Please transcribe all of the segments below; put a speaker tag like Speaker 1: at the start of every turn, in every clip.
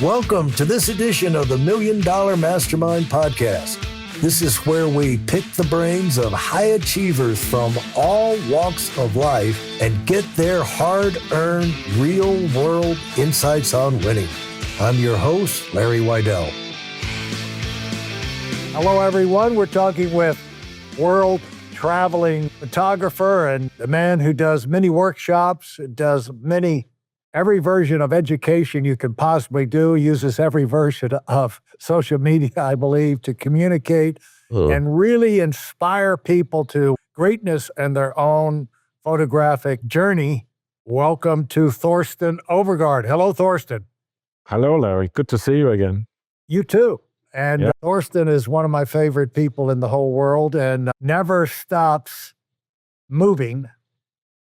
Speaker 1: Welcome to this edition of the Million Dollar Mastermind podcast. This is where we pick the brains of high achievers from all walks of life and get their hard-earned, real-world insights on winning. I'm your host, Larry Weidel. Hello, everyone. We're talking with world-traveling photographer and a man who does many workshops, does every version of education you can possibly do, uses every version of social media, I believe, to communicate and really inspire people to greatness in their own photographic journey. Welcome to Thorsten Overgaard. Hello, Thorsten.
Speaker 2: Hello, Larry. Good to see you again.
Speaker 1: You too. And Thorsten is one of my favorite people in the whole world and never stops moving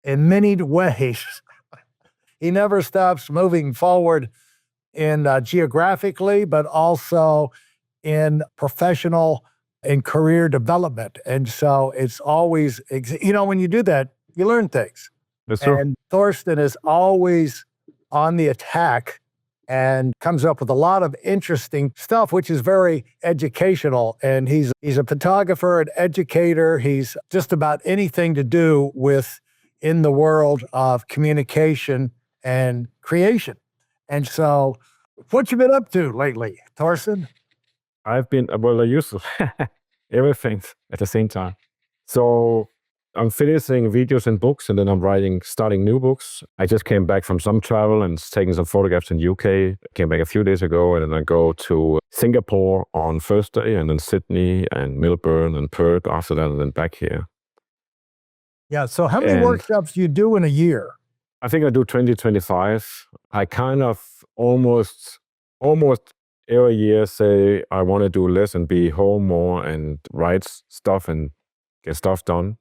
Speaker 1: in many ways. He never stops moving forward in geographically, but also in professional and career development. And so it's always, when you do that, you learn things.
Speaker 2: That's true.
Speaker 1: And Thorsten is always on the attack and comes up with a lot of interesting stuff, which is very educational. And he's a photographer, an educator. He's just about anything to do with in the world of communication and creation. And so what you been up to lately, Thorsten?
Speaker 2: I used to everything at the same time. So I'm finishing videos and books, and then I'm starting new books. I just came back from some travel and taking some photographs in UK. I came back a few days ago, and then I go to Singapore on first day, and then Sydney and Melbourne and Perth after that, and then back here.
Speaker 1: Yeah, so how many workshops do you do in a year?
Speaker 2: I think I do 20, 25. I kind of almost every year say I want to do less and be home more and write stuff and get stuff done.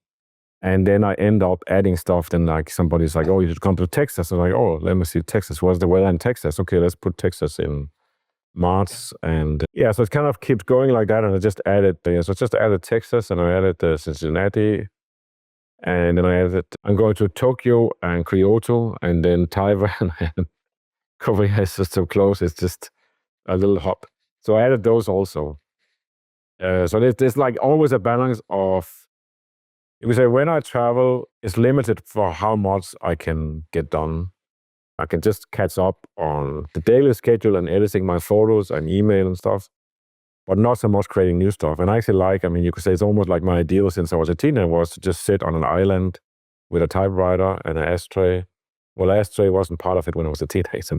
Speaker 2: And then I end up adding stuff. Then like somebody's like, oh, you should come to Texas. I'm like, oh, let me see Texas. What's the weather in Texas? Okay, let's put Texas in March. And so it kind of keeps going like that. And I just added, Texas and I added Cincinnati. And then I'm going to Tokyo and Kyoto and then Taiwan and Korea is just so close. It's just a little hop. So I added those also. So there's like always a balance of, if we say when I travel, it's limited for how much I can get done. I can just catch up on the daily schedule and editing my photos and email and stuff, but not so much creating new stuff. And I actually you could say it's almost like my ideal since I was a teenager was to just sit on an island with a typewriter and an ashtray. Well, ashtray wasn't part of it when I was a teenager,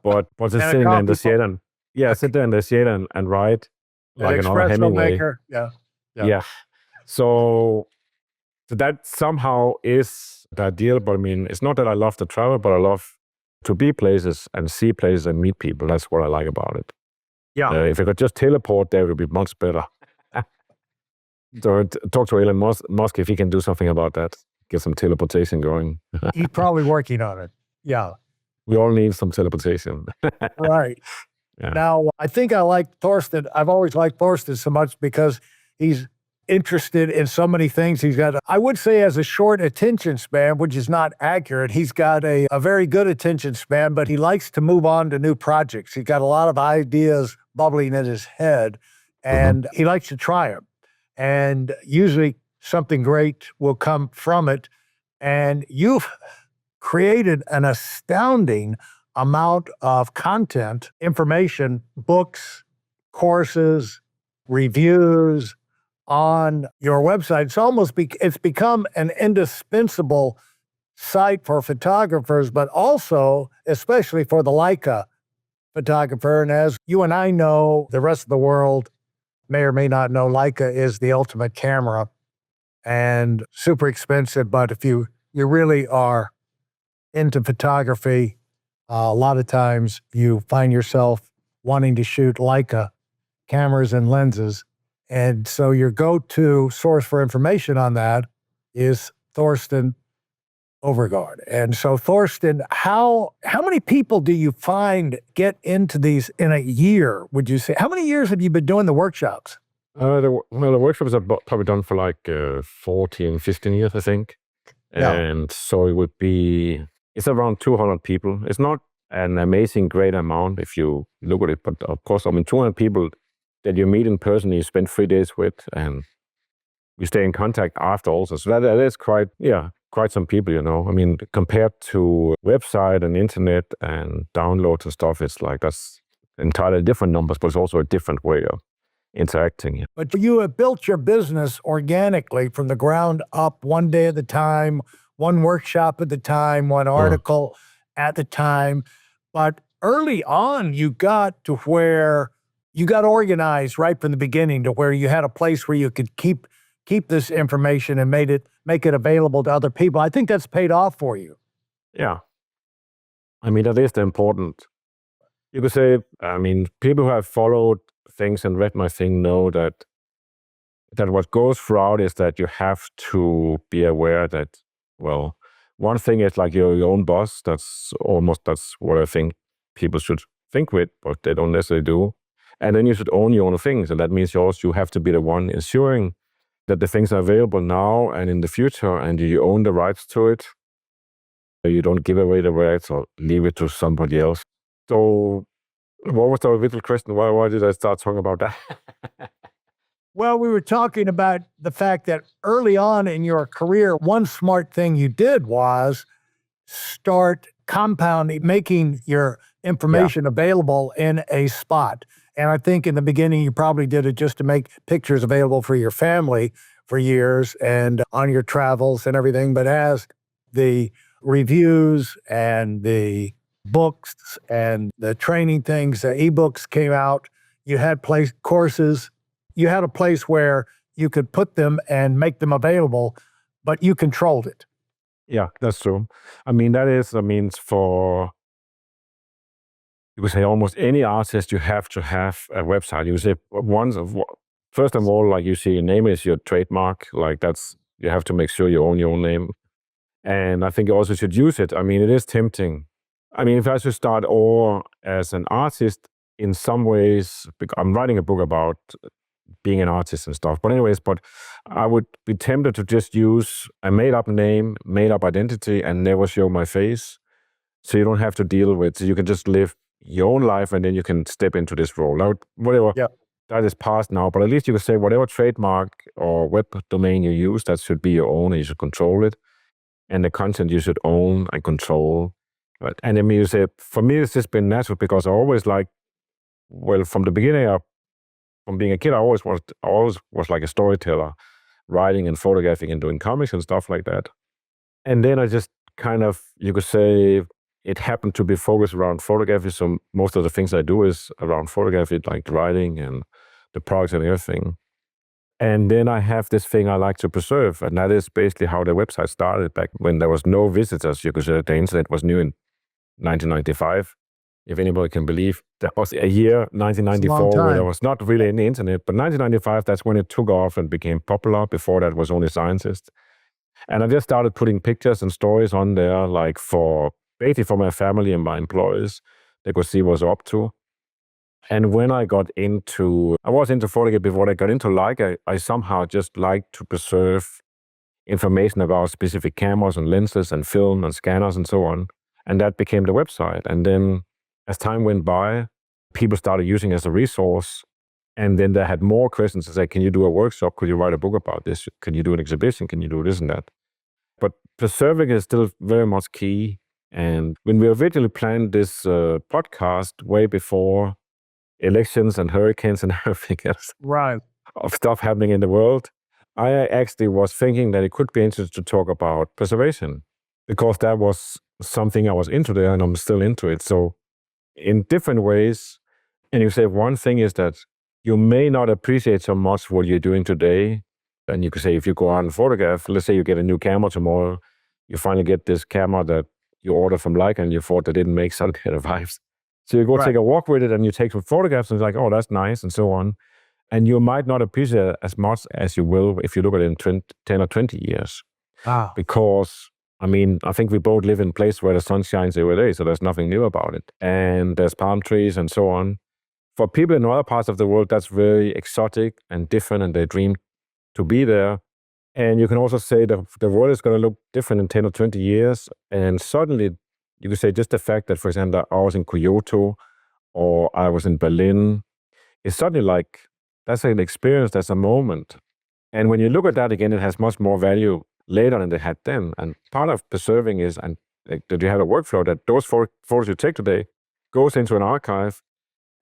Speaker 2: but just sitting there in the shade and sit there in the shade and write like another Hemingway.
Speaker 1: Maker.
Speaker 2: Yeah. So that somehow is the ideal. But I mean, it's not that I love to travel, but I love to be places and see places and meet people. That's what I like about it.
Speaker 1: Yeah.
Speaker 2: If I could just teleport there, it would be much better. So talk to Elon Musk if he can do something about that. Get some teleportation going.
Speaker 1: He's probably working on it. Yeah.
Speaker 2: We all need some teleportation.
Speaker 1: Right. Yeah. Now, I think I like Thorsten. I've always liked Thorsten so much because he's interested in so many things. He's got, I would say, as a short attention span, which is not accurate. He's got a very good attention span, but he likes to move on to new projects. He's got a lot of ideas bubbling in his head, and he likes to try them. And usually something great will come from it. And you've created an astounding amount of content, information, books, courses, reviews on your website. It's become an indispensable site for photographers, but also especially for the Leica photographer. And as you and I know, the rest of the world may or may not know, Leica is the ultimate camera and super expensive. But if you really are into photography, a lot of times you find yourself wanting to shoot Leica cameras and lenses. And so your go-to source for information on that is Thorsten Overgaard. And so Thorsten, how many people do you find get into these in a year, would you say? How many years have you been doing the workshops?
Speaker 2: The workshops are probably done for like 14, 15 years, I think. Yeah. And so it's around 200 people. It's not an amazing, great amount if you look at it. But of course, 200 people that you meet in person, you spend 3 days with, and you stay in contact after also. So that is quite some people, compared to website and internet and downloads and stuff, it's like that's entirely different numbers, but it's also a different way of interacting.
Speaker 1: But you have built your business organically from the ground up, one day at a time, one workshop at a time, one article at a time. But early on, you got to where you got organized right from the beginning to where you had a place where you could keep this information and make it available to other people. I think that's paid off for you.
Speaker 2: Yeah. That is the important. You could say, people who have followed things and read my thing know that what goes throughout is that you have to be aware that, well, one thing is like you're your own boss. That's what I think people should think with, but they don't necessarily do. And then you should own your own things. And that means you have to be the one ensuring that the things are available now and in the future, and you own the rights to it. You don't give away the rights or leave it to somebody else. So what was the original question? Why did I start talking about that?
Speaker 1: Well, we were talking about the fact that early on in your career, one smart thing you did was start compounding, making your information available in a spot. And I think in the beginning, you probably did it just to make pictures available for your family for years and on your travels and everything. But as the reviews and the books and the training things, the ebooks came out, you had courses, you had a place where you could put them and make them available, but you controlled it.
Speaker 2: Yeah, that's true. For, you could say, almost any artist, you have to have a website. You say first of all, like you see, your name is your trademark. Like you have to make sure you own your own name. And I think you also should use it. It is tempting. If I should start as an artist, in some ways, I'm writing a book about being an artist and stuff. But I would be tempted to just use a made-up name, made-up identity, and never show my face. So you don't have to deal with, you can just live your own life, and then you can step into this role. Now, whatever, that is past now, but at least you can say whatever trademark or web domain you use, that should be your own, and you should control it. And the content you should own and control. Right? And you say, for me, it's just been natural because I always from the beginning, from being a kid, I always was like a storyteller, writing and photographing and doing comics and stuff like that. And then I just kind of, you could say, it happened to be focused around photography. So most of the things I do is around photography, like writing and the products and everything. And then I have this thing I like to preserve, and that is basically how the website started back when there was no visitors. You could say the internet was new in 1995. If anybody can believe, that was a year, 1994, where there was not really any internet. But 1995, that's when it took off and became popular. Before that was only scientists. And I just started putting pictures and stories on there, like basically for my family and my employees. They could see what I was up to. And when I was into photography before I got into Leica, I somehow just liked to preserve information about specific cameras and lenses and film and scanners and so on. And that became the website. And then as time went by, people started using it as a resource. And then they had more questions to say, can you do a workshop? Could you write a book about this? Can you do an exhibition? Can you do this and that? But preserving is still very much key. And when we originally planned this podcast way before elections and hurricanes and everything else of stuff happening in the world, I actually was thinking that it could be interesting to talk about preservation, because that was something I was into there and I'm still into it. So in different ways, and you say one thing is that you may not appreciate so much what you're doing today. And you could say, if you go out and photograph, let's say you get a new camera tomorrow, you finally get this camera that you ordered from Leica and you thought that didn't make some kind of vibes. So you go take a walk with it and you take some photographs and it's like, oh, that's nice, and so on. And you might not appreciate it as much as you will if you look at it in 10 or 20 years. Because, I think we both live in a place where the sun shines every day, so there's nothing new about it. And there's palm trees and so on. For people in other parts of the world, that's very exotic and different, and they dream to be there. And you can also say that the world is going to look different in 10 or 20 years, and suddenly you could say just the fact that, for example, I was in Kyoto or I was in Berlin, it's suddenly like, that's an experience, that's a moment. And when you look at that again, it has much more value later than they had then. And part of preserving is, and that you have a workflow that those photos you take today goes into an archive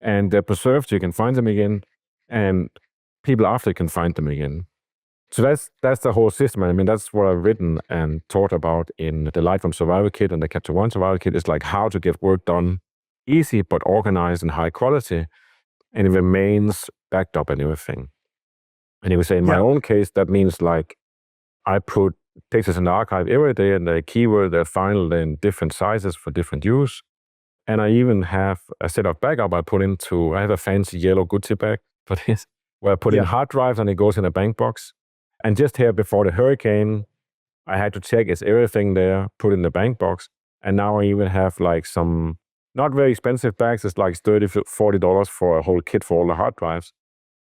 Speaker 2: and they're preserved so you can find them again, and people after can find them again. So that's the whole system. I mean, that's what I've written and taught about in the Light from Survival Kit and the Capture One Survival Kit, is like how to get work done easy but organized and high quality, and it remains backed up and everything. And you would say in my own case, that means like I put pictures in the archive every day, and the keyword, they're filed in different sizes for different use. And I even have a set of backup I have a fancy yellow Gucci bag for this, where I put in hard drives and it goes in a bank box. And just here before the hurricane, I had to check, is everything there, put in the bank box. And now I even have like some not very expensive bags. It's like $30, $40 for a whole kit for all the hard drives.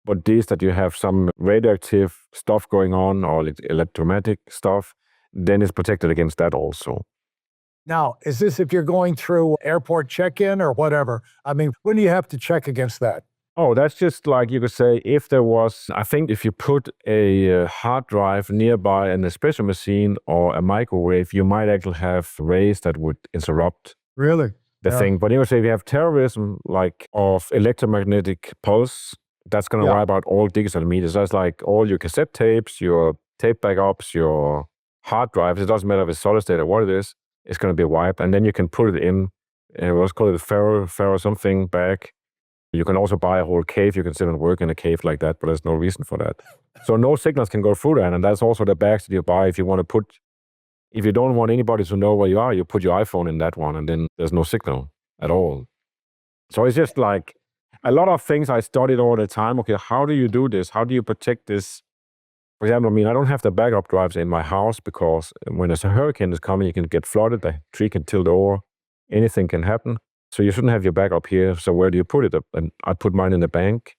Speaker 2: But these that you have some radioactive stuff going on or electromagnetic stuff, then it's protected against that also.
Speaker 1: Now, is this if you're going through airport check-in or whatever? I mean, when do you have to check against that?
Speaker 2: Oh, that's just like you could say if there was, I think if you put a hard drive nearby an espresso machine or a microwave, you might actually have rays that would interrupt
Speaker 1: the
Speaker 2: thing. But you would say if you have terrorism, like of electromagnetic pulse, that's going to wipe out all digital media. So that's like all your cassette tapes, your tape backups, your hard drives. It doesn't matter if it's solid state or what it is, it's going to be wiped. And then you can put it in, what's called a ferro something bag. You can also buy a whole cave. You can sit and work in a cave like that, but there's no reason for that. So no signals can go through that. And that's also the bags that you buy if you want to put, if you don't want anybody to know where you are, you put your iPhone in that one and then there's no signal at all. So it's just like a lot of things I studied all the time. Okay, how do you do this? How do you protect this? For example, I mean, I don't have the backup drives in my house because when there's a hurricane is coming, you can get flooded, the tree can tilt over, anything can happen. So you shouldn't have your backup here. So where do you put it? And I put mine in the bank,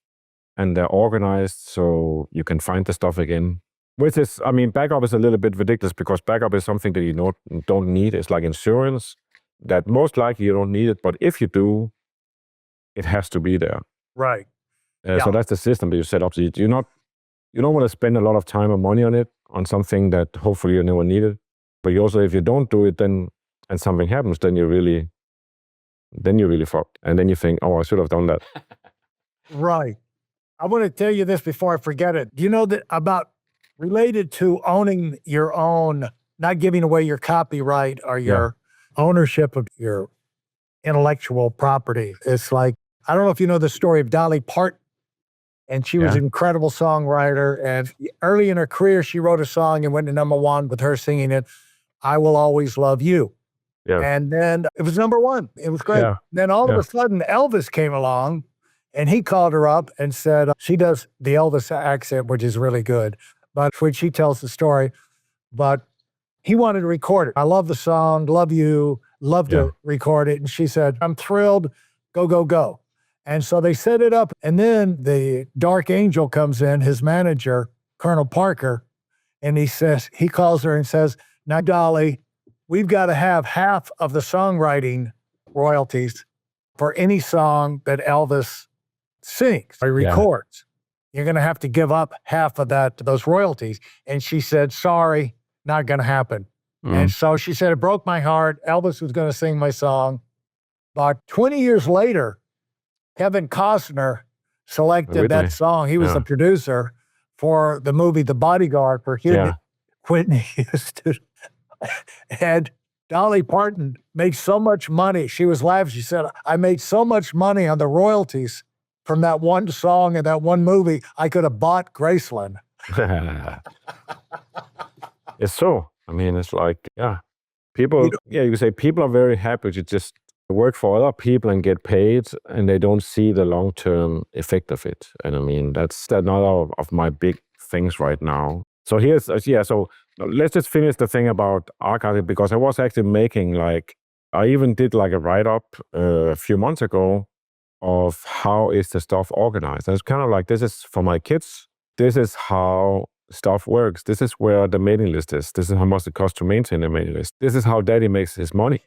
Speaker 2: and they're organized so you can find the stuff again. Which is, I mean, backup is a little bit ridiculous because backup is something that you don't need. It's like insurance that most likely you don't need it, but if you do, it has to be there.
Speaker 1: Right.
Speaker 2: So that's the system that you set up. So you don't want to spend a lot of time or money on it, on something that hopefully you never need it. But you also, if you don't do it, then and something happens, then you're really fucked. And then you think, oh, I should have done that.
Speaker 1: Right. I want to tell you this before I forget it. Do you know that about related to owning your own, not giving away your copyright or your ownership of your intellectual property? It's like, I don't know if you know the story of Dolly Parton, and she was an incredible songwriter. And early in her career, she wrote a song and went to #1 with her singing it, "I Will Always Love You." Yeah. And then it was #1. It was great. Yeah. Then all of a sudden, Elvis came along and he called her up and said, she does the Elvis accent, which is really good, but when she tells the story, but he wanted to record it. I love the song, love you, love to record it. And she said, I'm thrilled, go, go, go. And so they set it up. And then the Dark Angel comes in, his manager, Colonel Parker, and he calls her and says, now, Dolly, we've got to have half of the songwriting royalties for any song that Elvis sings or records. You're going to have to give up half of those royalties. And she said, sorry, not going to happen. And so she said, it broke my heart. Elvis was going to sing my song. But 20 years later, Kevin Costner selected that song. He was the producer for the movie The Bodyguard for Whitney Houston. And Dolly Parton made so much money. She was laughing. She said, I made so much money on the royalties from that one song and that one movie, I could have bought Graceland.
Speaker 2: It's so. I mean, it's like, people, you could say people are very happy to just work for other people and get paid, and they don't see the long-term effect of it. And I mean, that's another of my big things right now. So so let's just finish the thing about archiving, because I was actually making I even did a write-up a few months ago of how is the stuff organized. And it's kind of like, this is for my kids. This is how stuff works. This is where the mailing list is. This is how much it costs to maintain the mailing list. This is how daddy makes his money.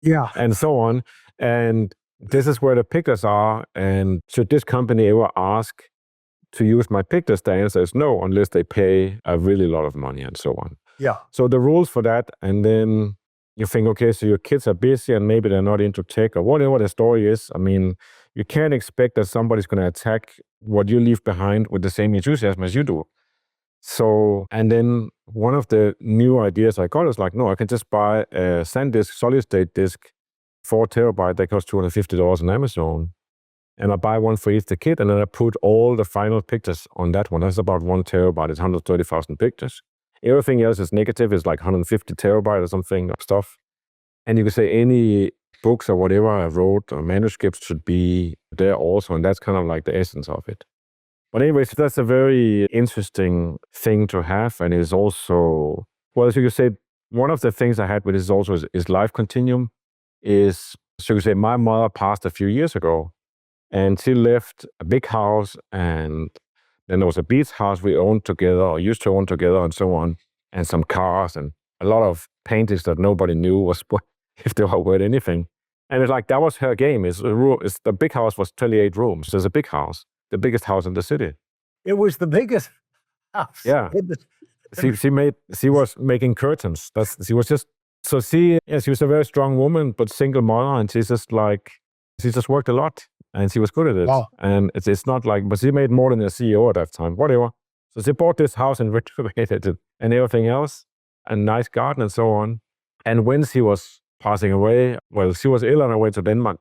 Speaker 1: Yeah.
Speaker 2: and so on. And this is where the pictures are. And should this company ever ask to use my pictures, the answer is no, unless they pay a really lot of money and so on.
Speaker 1: Yeah.
Speaker 2: So the rules for that, and then you think, okay, so your kids are busy and maybe they're not into tech or whatever the story is. I mean, you can't expect that somebody's going to attack what you leave behind with the same enthusiasm as you do. So, and then one of the new ideas I got is like, no, I can just buy a SanDisk solid state disk, 4 terabyte, that costs $250 on Amazon. And I buy one for each the kid, and then I put all the final pictures on that one. That's about 1 terabyte. It's 130,000 pictures. Everything else is negative. It's like 150 terabyte or something of stuff. And you could say any books or whatever I wrote or manuscripts should be there also. And that's kind of like the essence of it. But anyways, that's a very interesting thing to have. And it's also, well, as you could say, one of the things I had with this also is life continuum. So you could say my mother passed a few years ago. And she left a big house, and then there was a beach house we owned together, or used to own together, and so on, and some cars, and a lot of paintings that nobody knew was if they were worth anything. And it's like, that was her game. The big house was 28 rooms. There's a big house, the biggest house in the city.
Speaker 1: It was the biggest house.
Speaker 2: Yeah. She was making curtains. She was a very strong woman, but single mother, and she just worked a lot. And she was good at it.
Speaker 1: Wow.
Speaker 2: And it's not like, but she made more than a CEO at that time, whatever. So she bought this house and renovated it and everything else, a nice garden and so on. And when she was passing away, well, she was ill on her way to Denmark.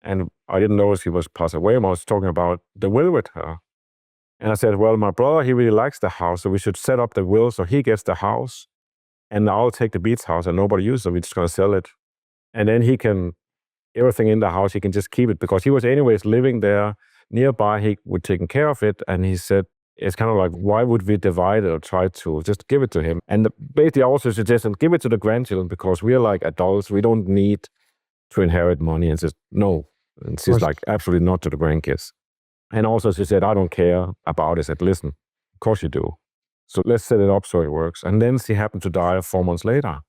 Speaker 2: And I didn't know she was passing away. I was talking about the will with her. And I said, well, my brother, he really likes the house, so we should set up the will so he gets the house. And I'll take the beach house and nobody uses it. We're just going to sell it. And then he can, everything in the house, he can just keep it because he was anyways living there nearby. He would take care of it. And he said, it's kind of like, why would we divide it or try to just give it to him? And basically I also suggested, give it to the grandchildren because we are like adults. We don't need to inherit money. And says, no. And she's like, absolutely not to the grandkids. And also she said, I don't care about it. I said, listen, of course you do. So let's set it up so it works. And then she happened to die 4 months later.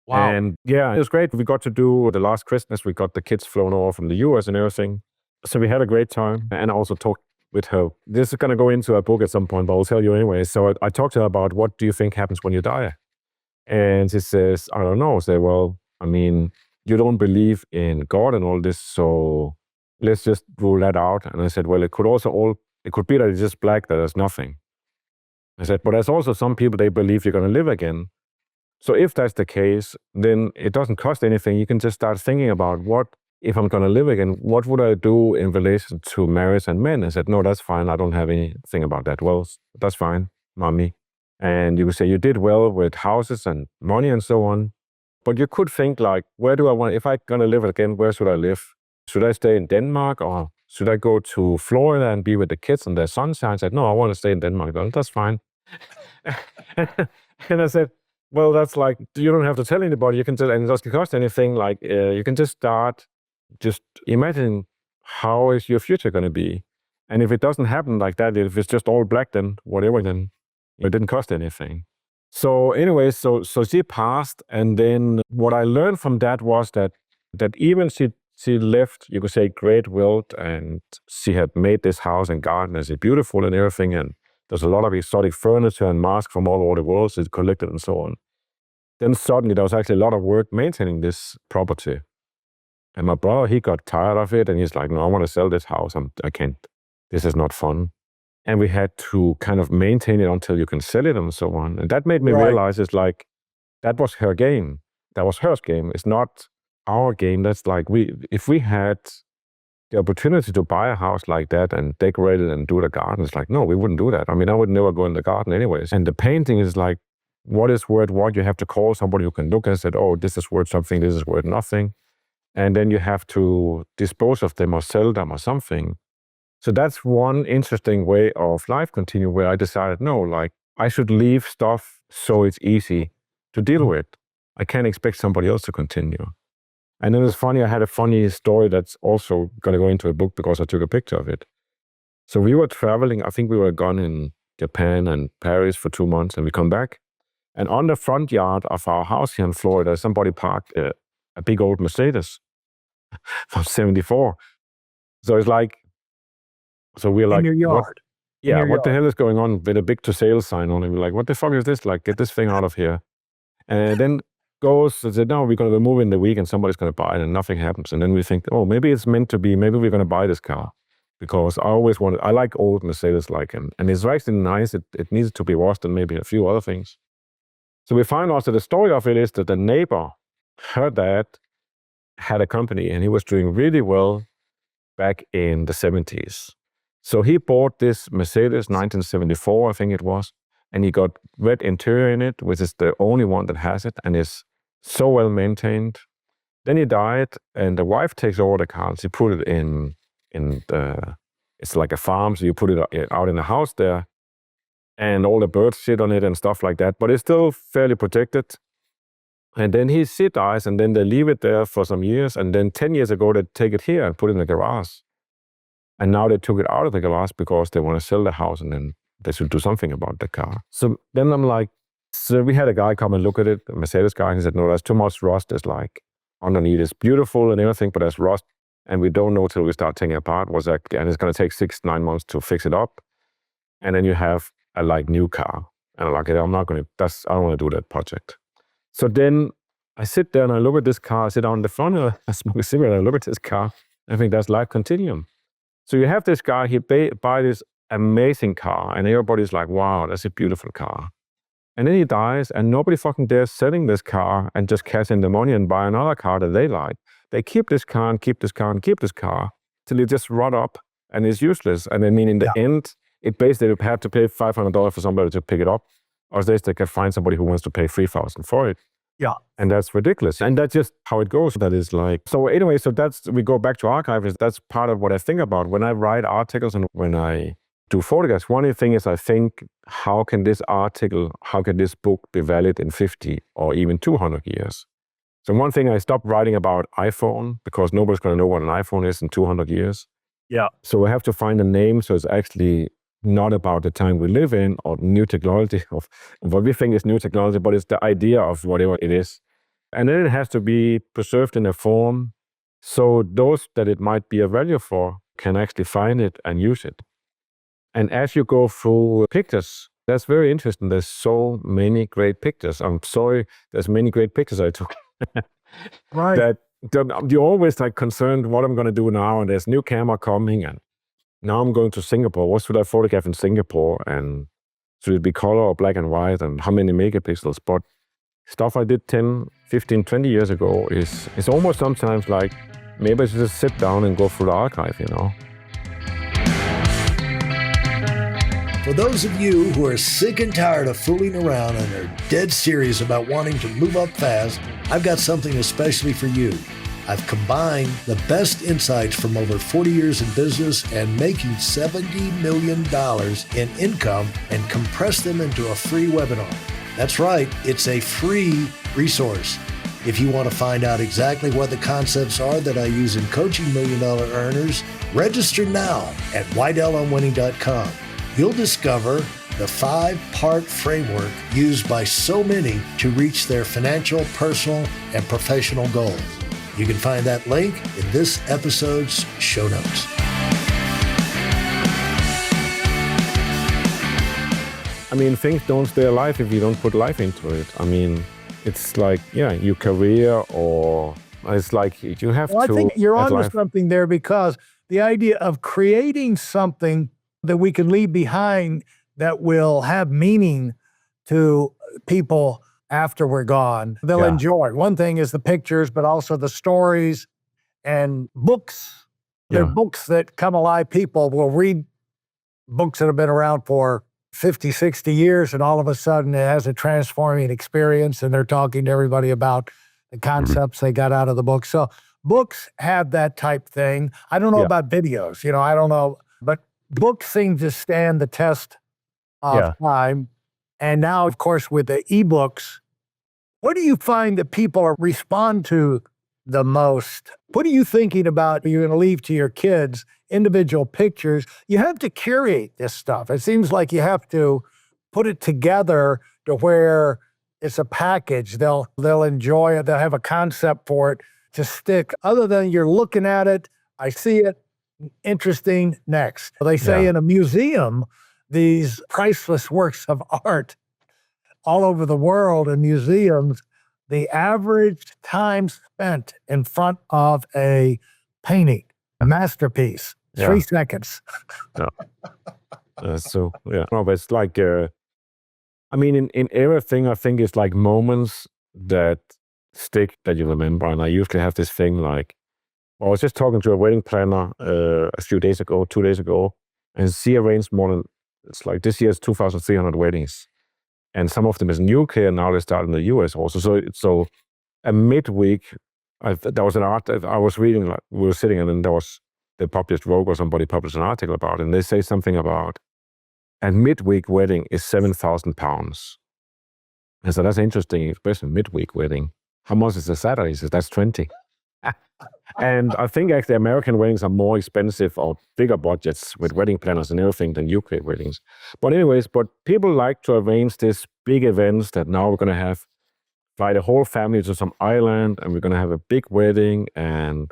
Speaker 1: Wow.
Speaker 2: And yeah, it was great. We got to do the last Christmas. We got the kids flown over from the US and everything. So we had a great time. And I also talked with her. This is going to go into a book at some point, but I'll tell you anyway. So I talked to her about what do you think happens when you die? And she says, I don't know. I say, well, I mean, you don't believe in God and all this, so let's just rule that out. And I said, well, it could be that it's just black, that there's nothing. I said, but there's also some people, they believe you're going to live again. So if that's the case, then it doesn't cost anything. You can just start thinking about if I'm going to live again, what would I do in relation to marriage and men? I said, no, that's fine. I don't have anything about that. Well, that's fine, mommy. And you could say you did well with houses and money and so on. But you could think like, if I'm going to live again, where should I live? Should I stay in Denmark or should I go to Florida and be with the kids and their sunshine? I said, no, I want to stay in Denmark. Well, that's fine. And I said, well, that's like, you don't have to tell anybody. You can just, and it doesn't cost anything. Like, you can just start, just imagine how is your future going to be. And if it doesn't happen like that, if it's just all black, then whatever, then it didn't cost anything. So anyway, so she passed. And then what I learned from that was that even she left, you could say, great wealth, and she had made this house and garden, and it's beautiful and everything. And there's a lot of exotic furniture and masks from all over the world. So it's collected and so on. Then suddenly there was actually a lot of work maintaining this property. And my brother, he got tired of it. And he's like, no, I want to sell this house. I can't. This is not fun. And we had to kind of maintain it until you can sell it and so on. And that made me realize it's like, that was her game. That was her game. It's not our game. That's like, if we had the opportunity to buy a house like that and decorate it and do the garden, it's like, no, we wouldn't do that. I mean, I would never go in the garden anyways. And the painting is like, what is worth what? You have to call somebody who can look and say, oh, this is worth something, this is worth nothing. And then you have to dispose of them or sell them or something. So that's one interesting way of life continue where I decided, no, like I should leave stuff so it's easy to deal with. I can't expect somebody else to continue. And then it's funny, I had a funny story that's also going to go into a book because I took a picture of it. So we were traveling, I think we were gone in Japan and Paris for 2 months, and we come back. And on the front yard of our house here in Florida, somebody parked a a big old Mercedes from 74. So it's like, so we're like,
Speaker 1: in your yard.
Speaker 2: what the hell is going on with a big to sale sign on it? We're like, what the fuck is this? Like, get this thing out of here. And then goes and said, no, we're going to move in the week and somebody's going to buy it and nothing happens. And then we think, oh, maybe it's meant to be, maybe we're going to buy this car. Because I like old Mercedes like him. And it's actually nice. It needs to be washed and maybe a few other things. So we find out that the story of it is that the neighbor, her dad, had a company and he was doing really well back in the 70s. So he bought this Mercedes 1974, I think it was, and he got red interior in it, which is the only one that has it and is so well maintained. Then he died and the wife takes over the car. She put it in it's like a farm, so you put it out in the house there, and all the birds sit on it and stuff like that, but it's still fairly protected. And then she dies, and then they leave it there for some years, and then 10 years ago, they take it here and put it in the garage. And now they took it out of the garage because they want to sell the house, and then they should do something about the car. So then I'm like, so we had a guy come and look at it, a Mercedes guy, and he said, no, there's too much rust. It's like, underneath it's beautiful and everything, but there's rust. And we don't know till we start taking it apart. And it's going to take 6-9 months to fix it up. And then you have a new car. And I'm like, I don't want to do that project. So then I sit there and I look at this car. I sit down in the front and I smoke a cigarette and I look at this car. I think that's life continuum. So you have this guy, he buy this amazing car and everybody's like, wow, that's a beautiful car. And then he dies and nobody fucking dares selling this car and just cash in the money and buy another car that they like. They keep this car and keep this car and keep this car till it just rot up and is useless. And I mean, in the end, it basically would have to pay $500 for somebody to pick it up, or they can find somebody who wants to pay $3,000 for it.
Speaker 1: Yeah.
Speaker 2: And that's ridiculous. And that's just how it goes. That is like, so anyway, so we go back to archives. That's part of what I think about when I write articles and when I do photographs. One of the things I think, how can this book be valid in 50 or even 200 years? So one thing, I stopped writing about iPhone because nobody's going to know what an iPhone is in 200 years.
Speaker 1: Yeah.
Speaker 2: So I have to find a name so it's actually not about the time we live in or new technology of what we think is new technology, but it's the idea of whatever it is. And then it has to be preserved in a form so those that it might be a value for can actually find it and use it. And as you go through pictures, that's very interesting. There's so many great pictures. I'm sorry, there's many great pictures I took.
Speaker 1: Right.
Speaker 2: That you're always like concerned what I'm going to do now, and there's new camera coming, and now I'm going to Singapore. What should I photograph in Singapore? And should it be color or black and white, and how many megapixels? But stuff I did 10, 15, 20 years ago is almost sometimes like maybe I should just sit down and go through the archive, you know.
Speaker 3: For those of you who are sick and tired of fooling around and are dead serious about wanting to move up fast, I've got something especially for you. I've combined the best insights from over 40 years in business and making $70 million in income and compressed them into a free webinar. That's right, it's a free resource. If you want to find out exactly what the concepts are that I use in coaching $1 million earners, register now at weidelonwinning.com. You'll discover the 5-part framework used by so many to reach their financial, personal, and professional goals. You can find that link in this episode's show notes.
Speaker 2: I mean, things don't stay alive if you don't put life into it. I mean, it's like, your career, or it's like you have to.
Speaker 1: I think you're onto something there, because the idea of creating something that we can leave behind that will have meaning to people after we're gone, they'll enjoy. One thing is the pictures, but also the stories and books. They're books that come alive. People will read books that have been around for 50, 60 years, and all of a sudden it has a transforming experience, and they're talking to everybody about the concepts they got out of the book. So books have that type thing. I don't know about videos, I don't know, but books seem to stand the test of time. And now, of course, with the ebooks, what do you find that people respond to the most? What are you thinking about? You're going to leave to your kids individual pictures. You have to curate this stuff. It seems like you have to put it together to where it's a package. They'll enjoy it. They'll have a concept for it to stick. Other than you're looking at it, I see it, interesting, next. They say in a museum, these priceless works of art all over the world in museums, the average time spent in front of a painting, a masterpiece, 3 seconds.
Speaker 2: So, yeah. No, but it's like, I mean, in everything, I think it's like moments that stick that you remember. And I usually have this thing like, I was just talking to a wedding planner a few days ago, 2 days ago, and she arranged more than, it's like this year's 2,300 weddings. And some of them is in UK, and now they start in the US also. So a midweek, there was an art that I was reading, like we were sitting, and then they published Vogue or somebody published an article about it, and they say something about a midweek wedding is £7,000. And so that's interesting, especially midweek wedding. How much is a Saturday? So that's 20. And I think actually American weddings are more expensive or bigger budgets with wedding planners and everything than UK weddings. But anyways, people like to arrange these big events that now we're going to fly the whole family to some island, and we're going to have a big wedding, and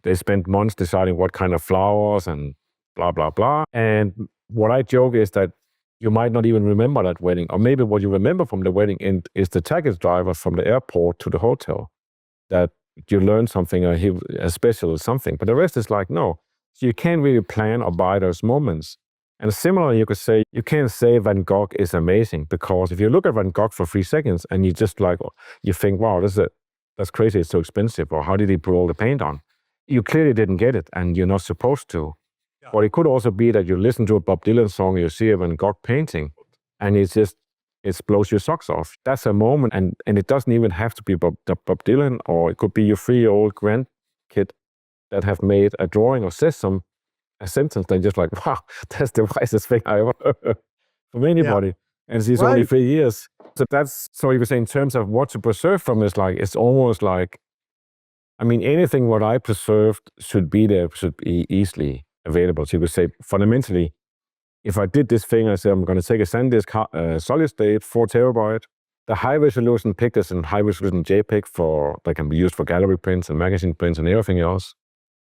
Speaker 2: they spend months deciding what kind of flowers and blah, blah, blah. And what I joke is that you might not even remember that wedding, or maybe what you remember from the wedding is the taxi driver from the airport to the hotel, that you learn something or a special something. But the rest is like, no. So you can't really plan or buy those moments. And similarly, you could say, you can't say Van Gogh is amazing, because if you look at Van Gogh for 3 seconds and you just like, you think, wow, that's crazy, it's so expensive, or how did he put all the paint on? You clearly didn't get it, and you're not supposed to. Yeah. But it could also be that you listen to a Bob Dylan song, you see a Van Gogh painting, and it blows your socks off. That's a moment, and it doesn't even have to be Bob Dylan, or it could be your 3-year-old grandkid that have made a drawing or says a sentence that just like, wow, that's the wisest thing I ever heard from anybody. Yeah. And she's only 3 years. So you were saying in terms of what to preserve from is like, it's almost like, I mean, anything what I preserved should be easily available. So you could say fundamentally, if I did this thing, I said, I'm going to take a SanDisk solid state, 4 terabyte. The high resolution pictures and high resolution JPEG that can be used for gallery prints and magazine prints and everything else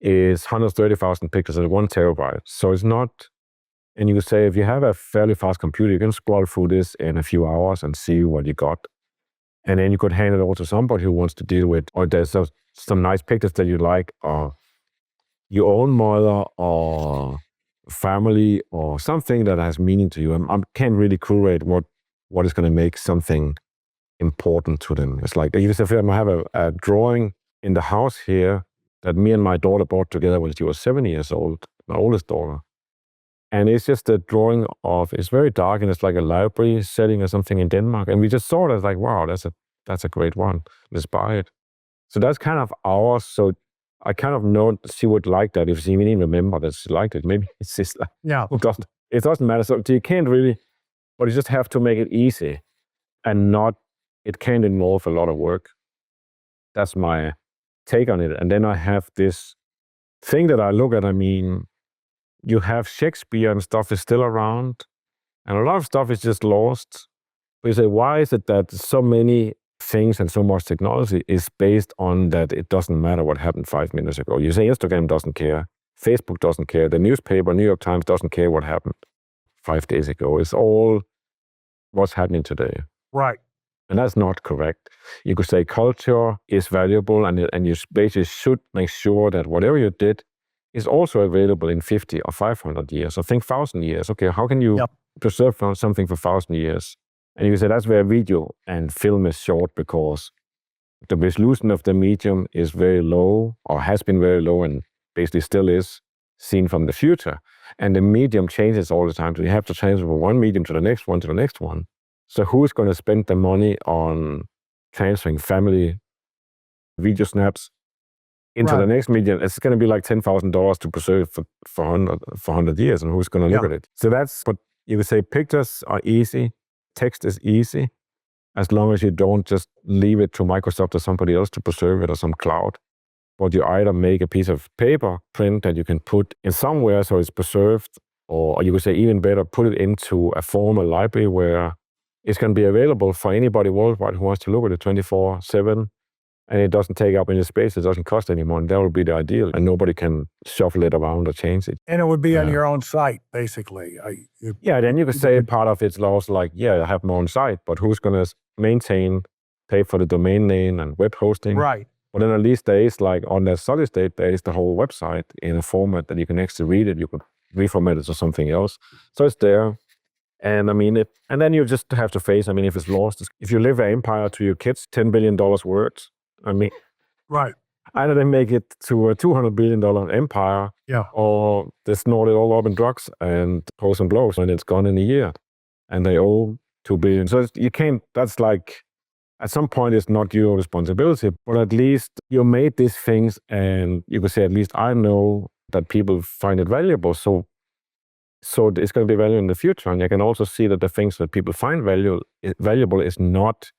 Speaker 2: is 130,000 pictures at 1 terabyte. So it's not, and you could say, if you have a fairly fast computer, you can scroll through this in a few hours and see what you got. And then you could hand it over to somebody who wants to deal with, or there's some nice pictures that you like, or your own mother, or family, or something that has meaning to you. I can't really curate what is going to make something important to them. It's like, you say, I have a drawing in the house here that me and my daughter bought together when she was 7 years old, my oldest daughter. And it's just a drawing it's very dark, and it's like a library setting or something in Denmark. And we just saw it as like, wow, that's a great one. Let's buy it. So that's kind of ours. So I kind of know she would like that. If she even remember that she liked it, maybe it's just like, it doesn't matter. So you can't really, but you just have to make it easy, and it can't involve a lot of work. That's my take on it. And then I have this thing that I look at. I mean, you have Shakespeare and stuff is still around, and a lot of stuff is just lost. But you say, why is it that so many things and so much technology is based on that it doesn't matter what happened 5 minutes ago? You say Instagram doesn't care, Facebook doesn't care, the newspaper, New York Times doesn't care what happened 5 days ago. It's all what's happening today.
Speaker 1: Right.
Speaker 2: And that's not correct. You could say culture is valuable, and you basically should make sure that whatever you did is also available in 50 or 500 years, or think 1,000 years. Okay, how can you preserve something for 1,000 years? And you say that's where video and film is short, because the resolution of the medium is very low, or has been very low, and basically still is, seen from the future. And the medium changes all the time, so you have to change from one medium to the next one to the next one. So who's going to spend the money on transferring family video snaps into the next medium? It's going to be like $10,000 to preserve for 100 years, and who's going to look at it? So that's what you would say. Pictures are easy. Text is easy, as long as you don't just leave it to Microsoft or somebody else to preserve it, or some cloud. But you either make a piece of paper print that you can put in somewhere so it's preserved, or you could say even better, put it into a formal library where it's going to be available for anybody worldwide who wants to look at it 24/7, and it doesn't take up any space. It doesn't cost any money. That would be the ideal, and nobody can shuffle it around or change it.
Speaker 1: And it would be on your own site, basically.
Speaker 2: Then you could say part of it's also like, I have my own site, but who's going to maintain, pay for the domain name and web hosting?
Speaker 1: Right.
Speaker 2: But then at least there is, like, on that solid state, there is the whole website in a format that you can actually read it. You could reformat it to something else. So it's there. And I mean, and then you just have to face, if it's lost, if you leave an empire to your kids, $10 billion worth,
Speaker 1: right.
Speaker 2: Either they make it to a $200 billion empire, or they snort it all up in drugs and poison blows, and it's gone in a year. And they owe $2 billion. So you can't, that's like, at some point, it's not your responsibility, but at least you made these things, and you could say, at least I know that people find it valuable. So it's going to be valuable in the future. And you can also see that the things that people find valuable is not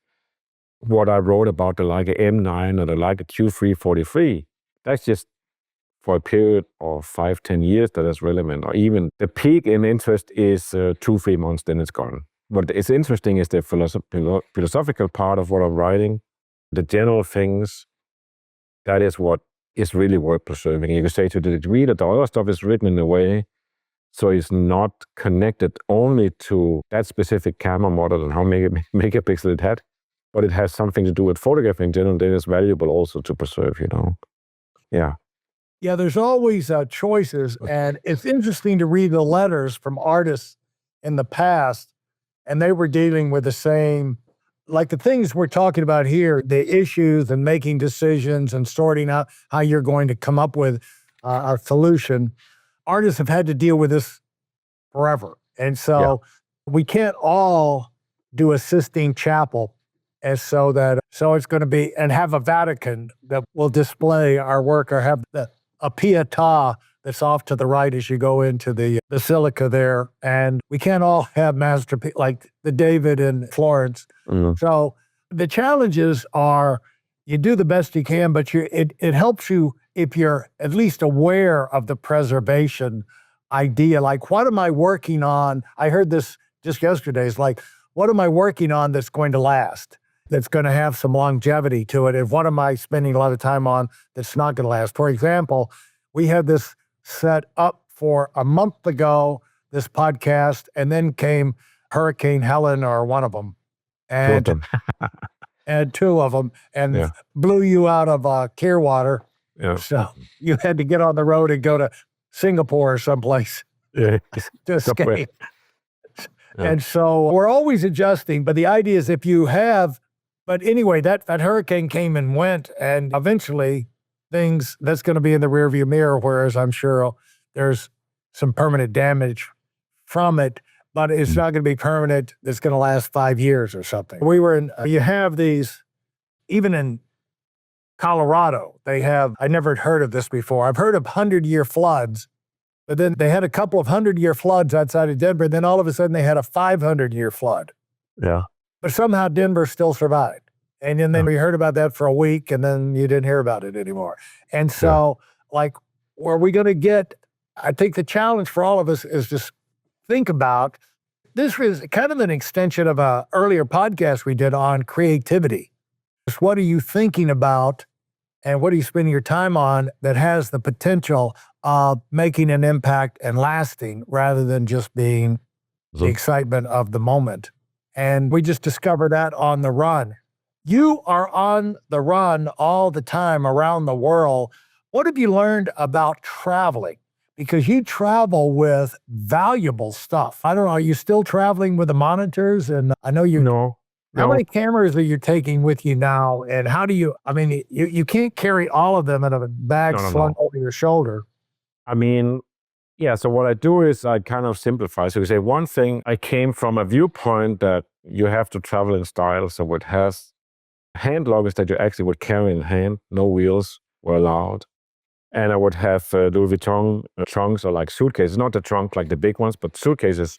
Speaker 2: what I wrote about, the Leica M9 or the Leica Q343. That's just for a period of 5-10 years that is relevant. Or even the peak in interest is 2-3 months, then it's gone. What is interesting is the philosophical part of what I'm writing, the general things. That is what is really worth preserving. You can say to the degree that the other stuff is written in a way so it's not connected only to that specific camera model and how many megapixel it had, but it has something to do with photography in general. That is valuable also to preserve, Yeah.
Speaker 1: Yeah, there's always choices, and it's interesting to read the letters from artists in the past, and they were dealing with the same, like the things we're talking about here, the issues and making decisions and sorting out how you're going to come up with a solution. Artists have had to deal with this forever. And so we can't all do a Sistine Chapel. And so it's going to be, and have a Vatican that will display our work, or have a Pietà that's off to the right as you go into the Basilica there. And we can't all have masterpieces like the David in Florence.
Speaker 2: Mm-hmm.
Speaker 1: So the challenges are, you do the best you can, but it helps you if you're at least aware of the preservation idea. Like, what am I working on? I heard this just yesterday. It's like, what am I working on that's going to last, that's going to have some longevity to it? And what am I spending a lot of time on that's not going to last? For example, we had this set up for a month ago, this podcast, and then came Hurricane Helen, or one of them. And and two of them, and blew you out of Clearwater.
Speaker 2: Yeah.
Speaker 1: So you had to get on the road and go to Singapore or someplace to escape. And so we're always adjusting, but the idea is but anyway, that hurricane came and went, and eventually that's going to be in the rearview mirror, whereas I'm sure there's some permanent damage from it, but it's not going to be permanent. It's going to last 5 years or something. You have these, even in Colorado, I never heard of this before. I've heard of 100-year floods, but then they had a couple of 100-year floods outside of Denver. Then all of a sudden they had a 500-year flood.
Speaker 2: Yeah.
Speaker 1: But somehow Denver still survived. And then we heard about that for a week, and then you didn't hear about it anymore. And so, where are we going to get? I think the challenge for all of us is just think about, this is kind of an extension of an earlier podcast we did on creativity. Just what are you thinking about, and what are you spending your time on that has the potential of making an impact and lasting, rather than just being the excitement of the moment? And we just discovered that on the run. You are on the run all the time around the world. What have you learned about traveling? Because you travel with valuable stuff. I don't know, are you still traveling with the monitors? And I know you...
Speaker 2: No.
Speaker 1: How many cameras are you taking with you now? And how do you... you can't carry all of them in a bag slung over your shoulder.
Speaker 2: So what I do is I kind of simplify. So you say, one thing, I came from a viewpoint that you have to travel in style. So it has hand luggage that you actually would carry in hand. No wheels were allowed. And I would have Louis Vuitton trunks, or like suitcases, not the trunk like the big ones, but suitcases,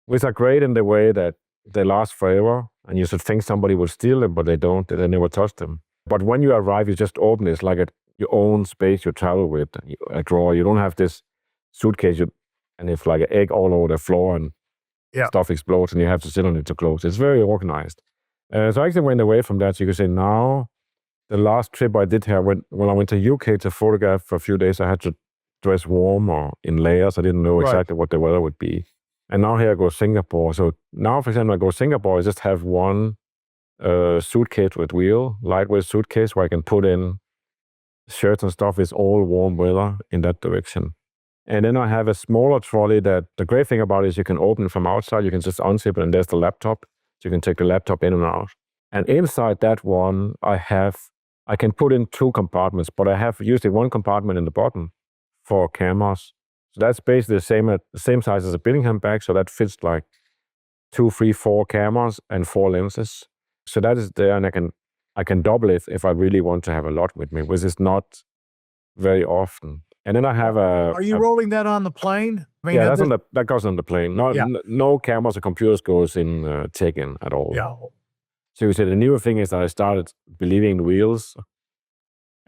Speaker 2: which are great in the way that they last forever. And you should think somebody will steal them, but they don't. They never touch them. But when you arrive, you just open it. It's like your own space you travel with, a drawer. You don't have this suitcase, and it's like an egg all over the floor, and stuff explodes and you have to sit on it to close. It's very organized. So I actually went away from that. So you could say now, the last trip I did here, when I went to UK to photograph for a few days, I had to dress warm or in layers. I didn't know exactly what the weather would be. And now here I go to Singapore. So now, for example, I go to Singapore, I just have one suitcase with wheel, lightweight suitcase where I can put in shirts and stuff. It's all warm weather in that direction. And then I have a smaller trolley that the great thing about it is you can open it from outside. You can just unzip it and there's the laptop. So you can take the laptop in and out. And inside that one, I can put in 2 compartments, but I have usually one compartment in the bottom for cameras. So that's basically the same size as a Billingham bag. So that fits like 2, 3, 4 cameras and 4 lenses. So that is there, and I can double it if I really want to have a lot with me, which is not very often. And then I have a...
Speaker 1: Are you rolling that on the plane?
Speaker 2: I mean, that goes on the plane. No cameras or computers goes in check-in at all.
Speaker 1: Yeah.
Speaker 2: So you say the newer thing is that I started believing in wheels.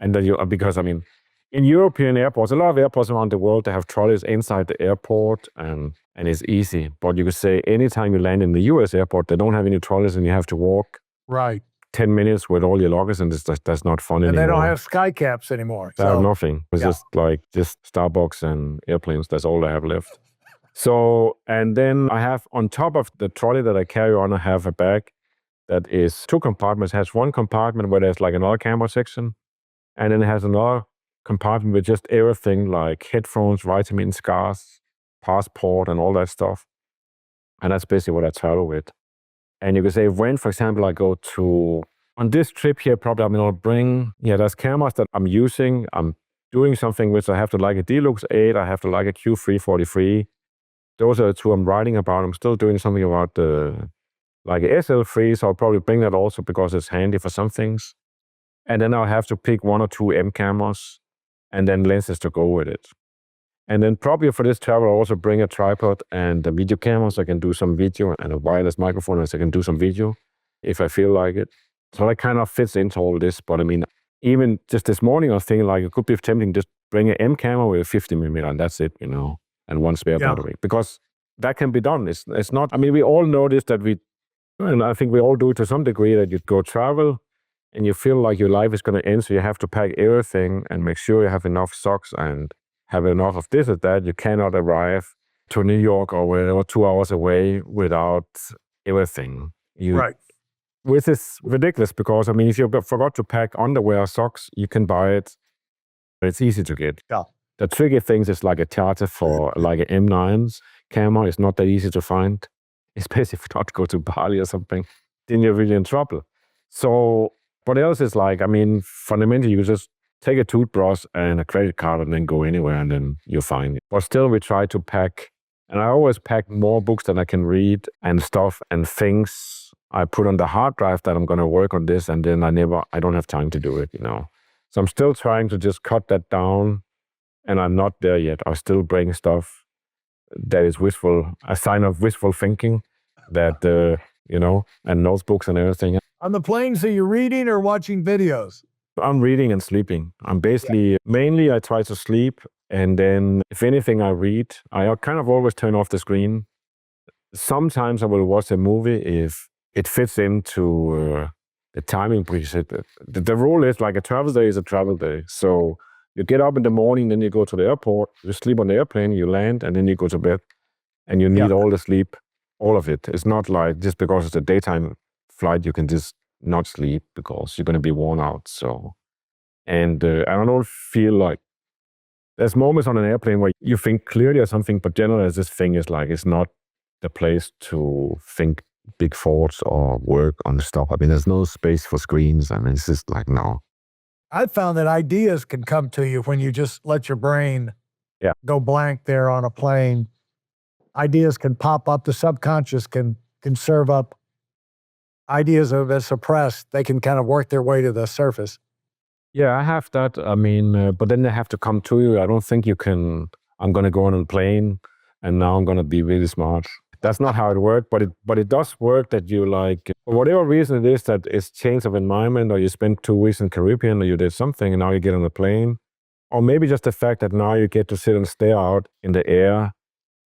Speaker 2: And then because I mean, in European airports, a lot of airports around the world, they have trolleys inside the airport and it's easy. But you could say anytime you land in the US airport, they don't have any trolleys and you have to walk 10 minutes with all your luggage, and that's not fun anymore.
Speaker 1: And they don't have sky caps anymore.
Speaker 2: They have nothing. It's just Starbucks and airplanes. That's all they have left. So, and then I have on top of the trolley that I carry on, I have a bag that is 2 compartments. It has one compartment where there's like another camera section, and then it has another compartment with just everything like headphones, vitamins, scars, passport, and all that stuff. And that's basically what I travel with. And you could say when, for example, I go to, on this trip here, probably I'm going to bring, there's cameras that I'm using. I'm doing something with, I have to like a Delux 8, I have to like a Q343. Those are the 2 I'm writing about. I'm still doing something about like a SL3, so I'll probably bring that also because it's handy for some things. And then I'll have to pick 1 or 2 M cameras and then lenses to go with it. And then probably for this travel, I'll also bring a tripod and a video camera so I can do some video, and a wireless microphone so I can do some video if I feel like it. So that kind of fits into all this. But I mean, even just this morning, I was thinking like it could be tempting just bring an M camera with a 50mm and that's it, and 1 spare battery. Because that can be done. It's not, I mean, we all know this, and I think we all do it to some degree, that you go travel and you feel like your life is going to end, so you have to pack everything and make sure you have enough socks and have enough of this or that. You cannot arrive to New York or wherever 2 hours away without everything. Which is ridiculous because, I mean, if you forgot to pack underwear or socks, you can buy it. It's easy to get.
Speaker 1: Yeah.
Speaker 2: The tricky things is like a charger for like an M9's camera is not that easy to find. Especially if you not go to Bali or something, then you're really in trouble. So what else is like, I mean, fundamentally, you just take a toothbrush and a credit card and then go anywhere and then you're fine. But still, we try to pack, and I always pack more books than I can read and stuff and things I put on the hard drive that I'm going to work on this, and then I don't have time to do it, So I'm still trying to just cut that down, and I'm not there yet. I still bring stuff that is a sign of wishful thinking, that, and notebooks and everything.
Speaker 1: On the planes, are you reading or watching videos?
Speaker 2: I'm reading and sleeping. I'm basically, mainly I try to sleep, and then if anything I read, I kind of always turn off the screen. Sometimes I will watch a movie if it fits into the timing preset. The rule is like a travel day is a travel day. So you get up in the morning, then you go to the airport, you sleep on the airplane, you land, and then you go to bed. And you need all the sleep, all of it. It's not like just because it's a daytime flight, you can just not sleep because you're going to be worn out. So, and I don't feel like there's moments on an airplane where you think clearly or something, but generally this thing is like, it's not the place to think big thoughts or work on stuff. I mean, there's no space for screens. I mean, it's just like, no.
Speaker 1: I found that ideas can come to you when you just let your brain go blank there on a plane. Ideas can pop up. The subconscious can serve up ideas that are suppressed. They can kind of work their way to the surface.
Speaker 2: Yeah, I have that. I mean, but then they have to come to you. I don't think you can, I'm going to go on a plane and now I'm going to be really smart. That's not how it works, but it does work that you like, for whatever reason it is that it's change of environment, or you spent 2 weeks in Caribbean, or you did something and now you get on a plane, or maybe just the fact that now you get to sit and stare out in the air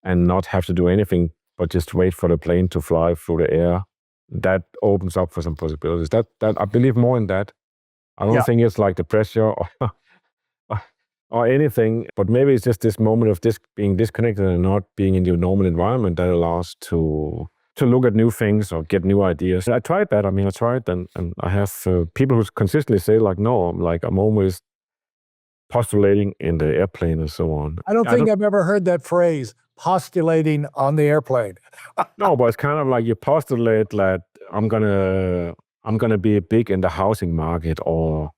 Speaker 2: and not have to do anything but just wait for the plane to fly through the air. That opens up for some possibilities. That I believe more in that. I don't think it's like the pressure or anything, but maybe it's just this moment of being disconnected and not being in your normal environment that allows to look at new things or get new ideas. I tried that. I tried, and I have people who consistently say like, no, I'm always postulating in the airplane and so on.
Speaker 1: I don't think I've ever heard that phrase, postulating on the airplane.
Speaker 2: No, but it's kind of like you postulate that I'm gonna be big in the housing market, or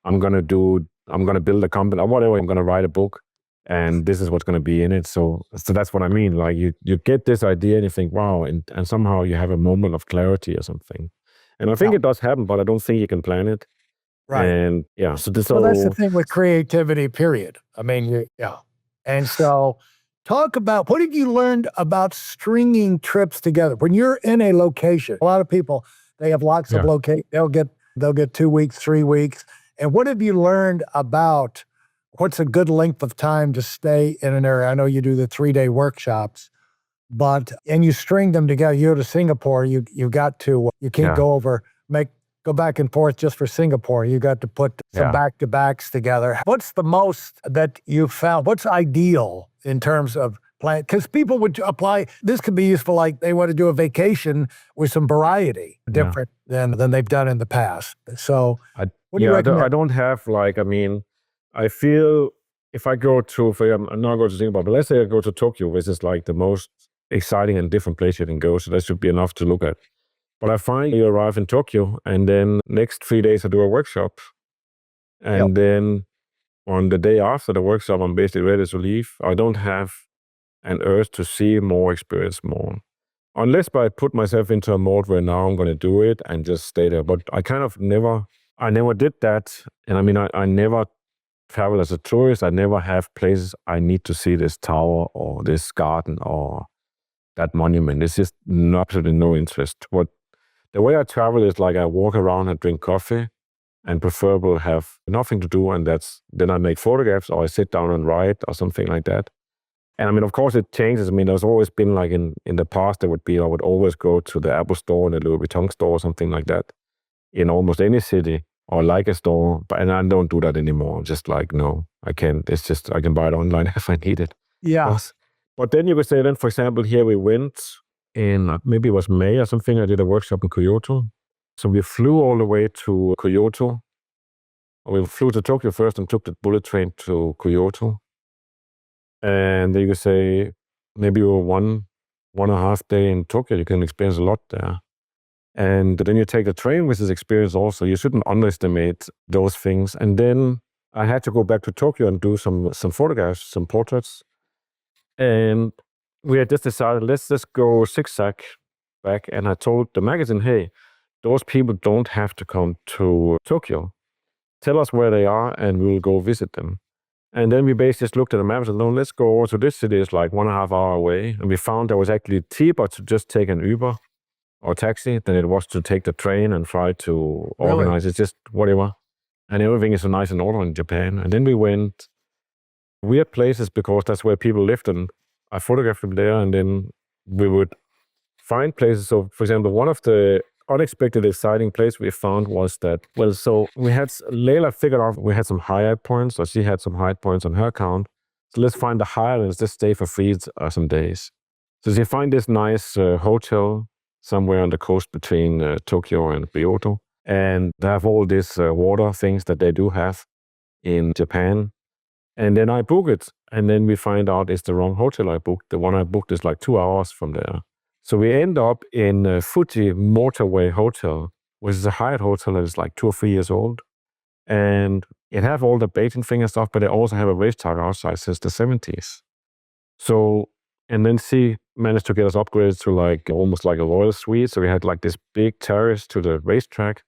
Speaker 2: I'm gonna build a company, or whatever. I'm gonna write a book, and this is what's gonna be in it. So that's what I mean. Like you get this idea and you think, wow, and somehow you have a moment of clarity or something. And I think it does happen, but I don't think you can plan it.
Speaker 1: Right.
Speaker 2: And yeah, so
Speaker 1: that's the thing with creativity, period. I mean, And so talk about, what have you learned about stringing trips together? When you're in a location, a lot of people, they have lots of locations. They'll get 2 weeks, 3 weeks. And what have you learned about what's a good length of time to stay in an area? I know you do the 3-day workshops, and you string them together. You go to Singapore, you can't go back and forth just for Singapore. You got to put some back-to-backs together. What's the most that you've found? What's ideal in terms of plan? Because people would apply, this could be useful, like they want to do a vacation with some variety, different than they've done in the past. So what do you recommend?
Speaker 2: I don't have I feel if I go to, I'm not going to Singapore, but let's say I go to Tokyo, which is like the most exciting and different place you can go. So that should be enough to look at. But I find you arrive in Tokyo, and then next 3 days I do a workshop. And then on the day after the workshop, I'm basically ready to leave. I don't have an urge to see more, experience more. Unless I put myself into a mode where now I'm going to do it and just stay there. But I kind of never did that. And I never travel as a tourist. I never have places I need to see this tower or this garden or that monument. It's just absolutely no interest. The way I travel is like I walk around and drink coffee, and preferably have nothing to do, and then I make photographs, or I sit down and write or something like that. And of course it changes. There's always been like in the past, I would always go to the Apple store and the Louis Vuitton store or something like that in almost any city, or like a store, and I don't do that anymore. Just like, no, I can't. It's just, I can buy it online if I need it.
Speaker 1: Yeah.
Speaker 2: But then you could say, for example, here we went in, maybe it was May or something, I did a workshop in Kyoto. So we flew all the way to Kyoto. We flew to Tokyo first and took the bullet train to Kyoto. And then you could say, maybe you were one and a half day in Tokyo, you can experience a lot there. And then you take the train with this experience also. You shouldn't underestimate those things. And then I had to go back to Tokyo and do some photographs, some portraits. And we had just decided, let's just go zigzag back. And I told the magazine, hey, those people don't have to come to Tokyo. Tell us where they are and we'll go visit them. And then we basically just looked at the map and said, no, let's go over to this city. It's like 1.5 hours away. And we found that was actually cheaper to just take an Uber or taxi than it was to take the train and try to organize. It's just whatever. And everything is so nice and order in Japan. And then we went weird places because that's where people lived, and I photographed them there, and then we would find places. So, for example, one of the unexpected exciting places we found was that, Layla figured out we had some highlight points, or she had some highlight points on her account. So let's find the highlights, just stay for free some days. So she find this nice hotel somewhere on the coast between Tokyo and Kyoto. And they have all these water things that they do have in Japan. And then I book it. And then we find out it's the wrong hotel I booked. The one I booked is like 2 hours from there. So we end up in Fuji Motorway Hotel, which is a Hyatt hotel that is like 2 or 3 years old. And it have all the baiting thing and stuff, but they also have a racetrack outside since the 70s. So, and then she managed to get us upgraded to like almost like a royal suite. So we had like this big terrace to the racetrack.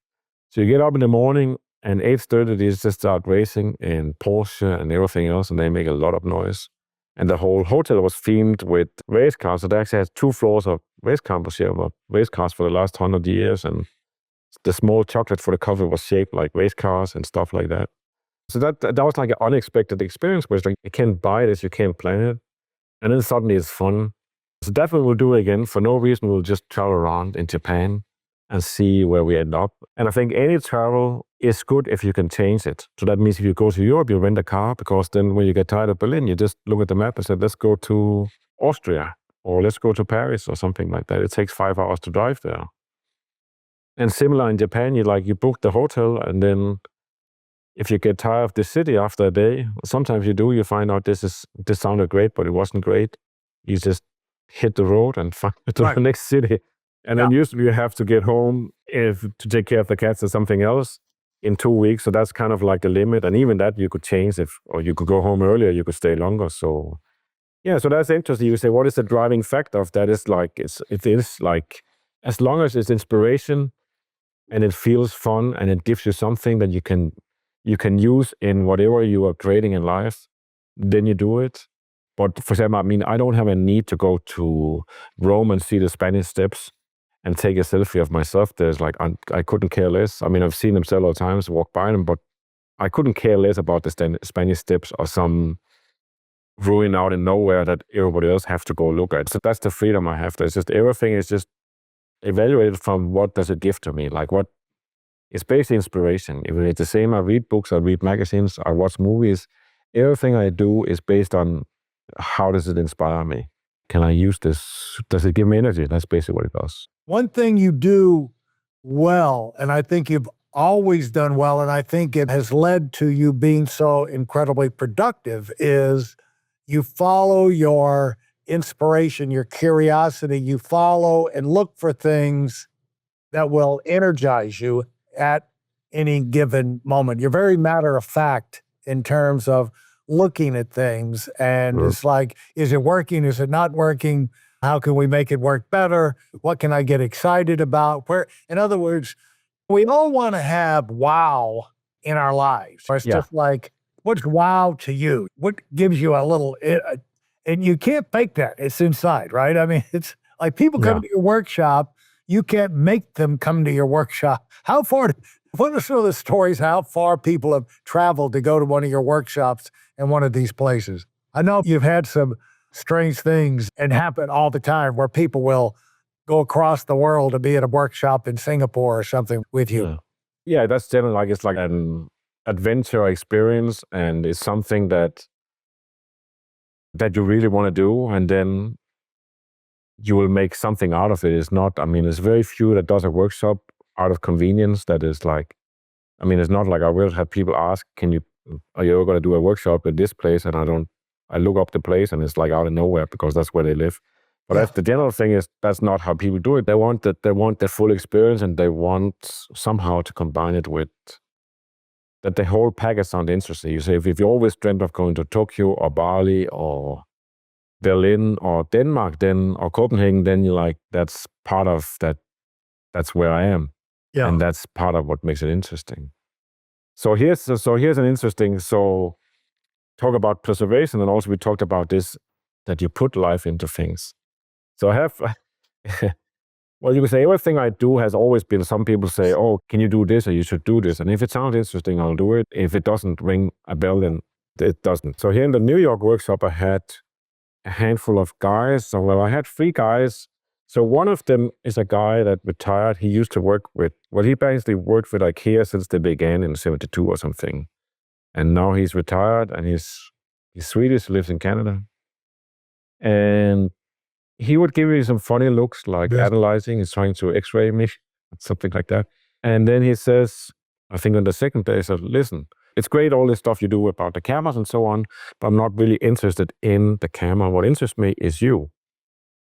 Speaker 2: So you get up in the morning and 8:30 they just start racing in Porsche and everything else, and they make a lot of noise. And the whole hotel was themed with race cars. So they actually had 2 floors of race cars for the last 100 years. And the small chocolate for the coffee was shaped like race cars and stuff like that. So that was like an unexpected experience where it's like, you can't buy this, you can't plan it. And then suddenly it's fun. So definitely we'll do it again. For no reason, we'll just travel around in Japan and see where we end up. And I think any travel is good if you can change it. So that means if you go to Europe, you rent a car, because then when you get tired of Berlin, you just look at the map and say, let's go to Austria, or let's go to Paris or something like that. It takes 5 hours to drive there. And similar in Japan, you book the hotel, and then if you get tired of the city after a day, sometimes you find out this sounded great, but it wasn't great. You just hit the road and find the next city. And then usually you have to get home to take care of the cats or something else in 2 weeks. So that's kind of like the limit. And even that you could change or you could go home earlier, you could stay longer. So yeah, so that's interesting. You say, what is the driving factor of that? It is like, as long as it's inspiration and it feels fun and it gives you something that you can use in whatever you are creating in life, then you do it. But for example, I mean, I don't have a need to go to Rome and see the Spanish Steps and take a selfie of myself. I couldn't care less. I mean, I've seen them several times, walk by them, but I couldn't care less about the Spanish Steps or some ruin out in nowhere that everybody else have to go look at. So that's the freedom I have. There's just everything is just evaluated from what does it give to me? Like what is basically inspiration. If it's the same, I read books, I read magazines, I watch movies. Everything I do is based on how does it inspire me? Can I use this? Does it give me energy? That's basically what it does.
Speaker 1: One thing you do well, and I think you've always done well, and I think it has led to you being so incredibly productive, is you follow your inspiration, your curiosity. You follow and look for things that will energize you at any given moment. You're very matter of fact in terms of looking at things, and it's like, is it working? Is it not working? How can we make it work better? What can I get excited about? In other words, we all want to have wow in our lives. It's just like, what's wow to you? What gives you a little, and you can't fake that. It's inside, right? I mean, it's like people come to your workshop, you can't make them come to your workshop. What are some of the stories, how far people have traveled to go to one of your workshops in one of these places? I know you've had some strange things and happen all the time where people will go across the world to be at a workshop in Singapore or something with you.
Speaker 2: Yeah, that's generally it's like an adventure experience, and it's something that you really want to do, and then you will make something out of it. It's very few that does a workshop out of convenience. That is like, it's not like I will have people ask, are you ever going to do a workshop at this place? And I look up the place and it's like out of nowhere because that's where they live. But that's the general thing is that's not how people do it. They want the full experience, and they want somehow to combine it with that the whole package sounds interesting. You say, if you always dreamt of going to Tokyo or Bali or Berlin or Denmark, or Copenhagen, then you're like, that's part of that. That's where I am. Yeah. And that's part of what makes it interesting. So here's an interesting, talk about preservation, and also we talked about this, that you put life into things. So I have, well, you can say everything I do has always been, some people say, oh, can you do this, or you should do this? And if it sounds interesting, I'll do it. If it doesn't ring a bell, then it doesn't. So here in the New York workshop, I had a handful of guys. I had 3 guys. So one of them is a guy that retired. He used to work with, he basically worked with IKEA since they began in 1972 or something. And now he's retired, and he's Swedish, lives in Canada. And he would give me some funny looks, like analyzing, he's trying to x-ray me, something like that. And then he says, I think on the second day, he said, listen, it's great all this stuff you do about the cameras and so on, but I'm not really interested in the camera. What interests me is you.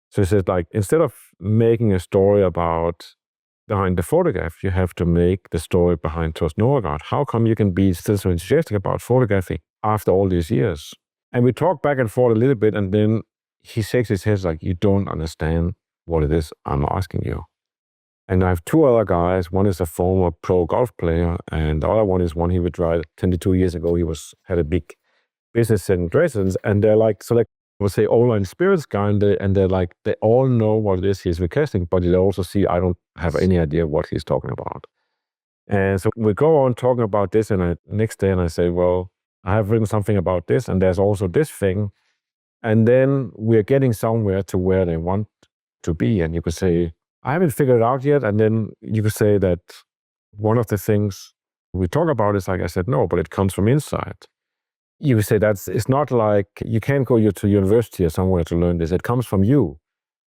Speaker 2: So he said, like, instead of making a story behind the photograph, you have to make the story behind Thorsten Overgaard. How come you can be still so enthusiastic about photography after all these years? And we talked back and forth a little bit, and then he shakes his head like, you don't understand what it is I'm asking you. And I have 2 other guys. One is a former pro golf player, and the other one is one he retired 22 years ago. He had a big business in Dresden, and they're like, we'll say online spirits guy, and they're like, they all know what it is he's requesting, but they also see I don't have any idea what he's talking about. And so we go on talking about this, and next day, and I say, well, I have written something about this, and there's also this thing. And then we're getting somewhere to where they want to be. And you could say, I haven't figured it out yet. And then you could say that one of the things we talk about is like, I said, no, but it comes from inside. You could say it's not like you can't go to university or somewhere to learn this. It comes from you.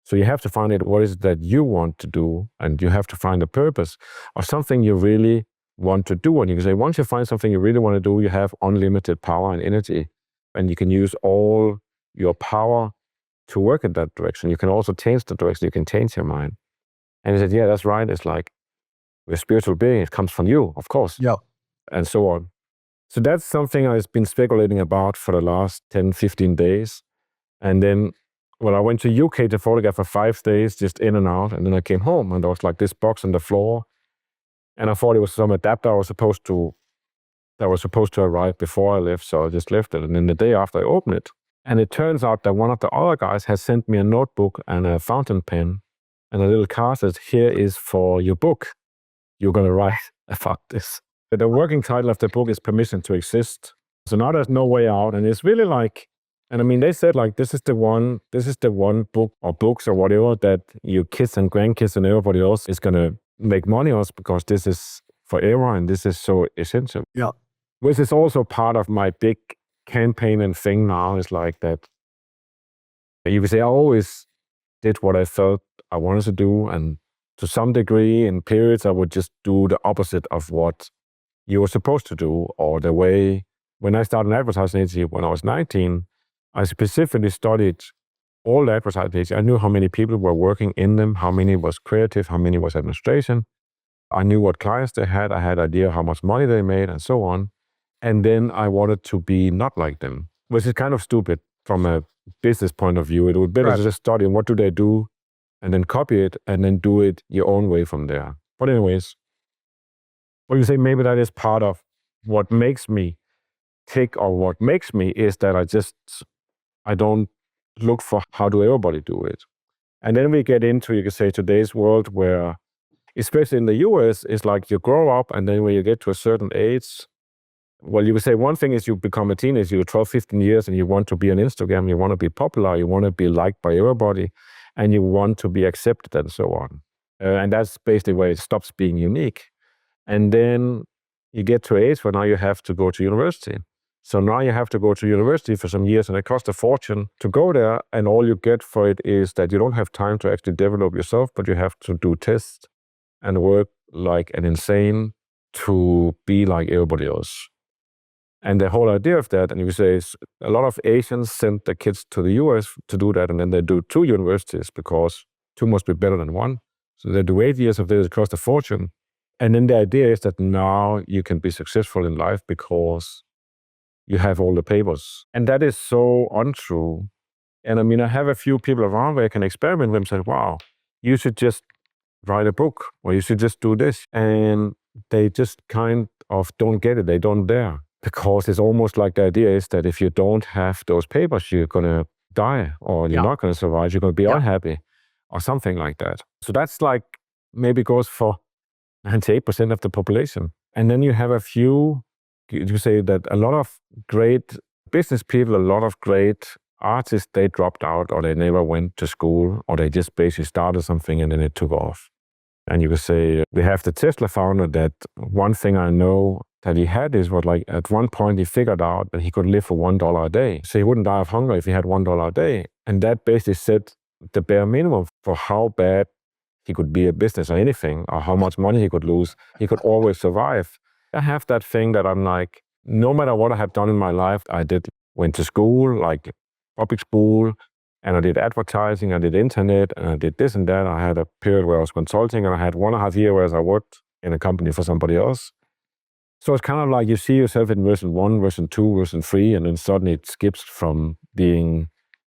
Speaker 2: So you have to find out what is it that you want to do, and you have to find a purpose or something you really want to do. And you can say, once you find something you really want to do, you have unlimited power and energy, and you can use all your power to work in that direction. You can also change the direction. You can change your mind. And he said, yeah, that's right. It's like we're spiritual beings. It comes from you, of course.
Speaker 1: Yeah.
Speaker 2: And so on. So that's something I've been speculating about for the last 10, 15 days. And then, I went to UK to photograph for 5 days, just in and out. And then I came home and there was like this box on the floor. And I thought it was some adapter that was supposed to arrive before I left. So I just left it. And then the day after I opened it. And it turns out that one of the other guys has sent me a notebook and a fountain pen and a little card that says, here is for your book. You're going to write about this. The working title of the book is Permission to Exist. So now there's no way out. And it's really like, and I mean, they said like, this is the one book or books or whatever that your kids and grandkids and everybody else is going to make money on, because this is forever and this is so essential.
Speaker 1: Yeah.
Speaker 2: Which is also part of my big campaign and thing now, is like that. You could say I always did what I felt I wanted to do. And to some degree, in periods, I would just do the opposite of what you were supposed to do, or the way. When I started an advertising agency when I was 19, I specifically studied all the advertising agencies. I knew how many people were working in them, how many was creative, how many was administration. I knew what clients they had. I had an idea how much money they made and so on. And then I wanted to be not like them, which is kind of stupid from a business point of view. It would be better to just study what do they do and then copy it and then do it your own way from there. But anyways, well, you say maybe that is part of what makes me tick, or what makes me is that I don't look for how do everybody do it. And then we get into, you could say, today's world where, especially in the US, it's like you grow up and then when you get to a certain age, well, you could say one thing is you become a teenager, you're 12, 15 years and you want to be on Instagram, you want to be popular, you want to be liked by everybody, and you want to be accepted and so on. And that's basically where it stops being unique. And then you get to an age where now you have to go to university. So now you have to go to university for some years and it costs a fortune to go there. And all you get for it is that you don't have time to actually develop yourself, but you have to do tests and work like an insane to be like everybody else. And the whole idea of that, and you say, is a lot of Asians send their kids to the US to do that, and then they do 2 universities because 2 must be better than 1. So they do 8 years of this, it costs a fortune. And then the idea is that now you can be successful in life because you have all the papers. And that is so untrue. And I mean, I have a few people around where I can experiment with them and say, wow, you should just write a book, or you should just do this. And they just kind of don't get it. They don't dare. Because it's almost like the idea is that if you don't have those papers, you're going to die, or you're not going to survive. You're going to be unhappy or something like that. So that's like maybe goes for 98% of the population. And then you have a few, you say that a lot of great business people, a lot of great artists, they dropped out, or they never went to school, or they just basically started something and then it took off. And you could say, we have the Tesla founder that one thing I know that he had is what, like, at one point he figured out that he could live for $1 a day. So he wouldn't die of hunger if he had $1 a day. And that basically set the bare minimum for how bad he could be a business or anything, or how much money he could lose. He could always survive. I have that thing that I'm like, no matter what I have done in my life, went to school, like public school, and I did advertising, I did internet, and I did this and that. I had a period where I was consulting, and I had 1.5 years where I worked in a company for somebody else. So it's kind of like you see yourself in version 1, version 2, version 3, and then suddenly it skips from being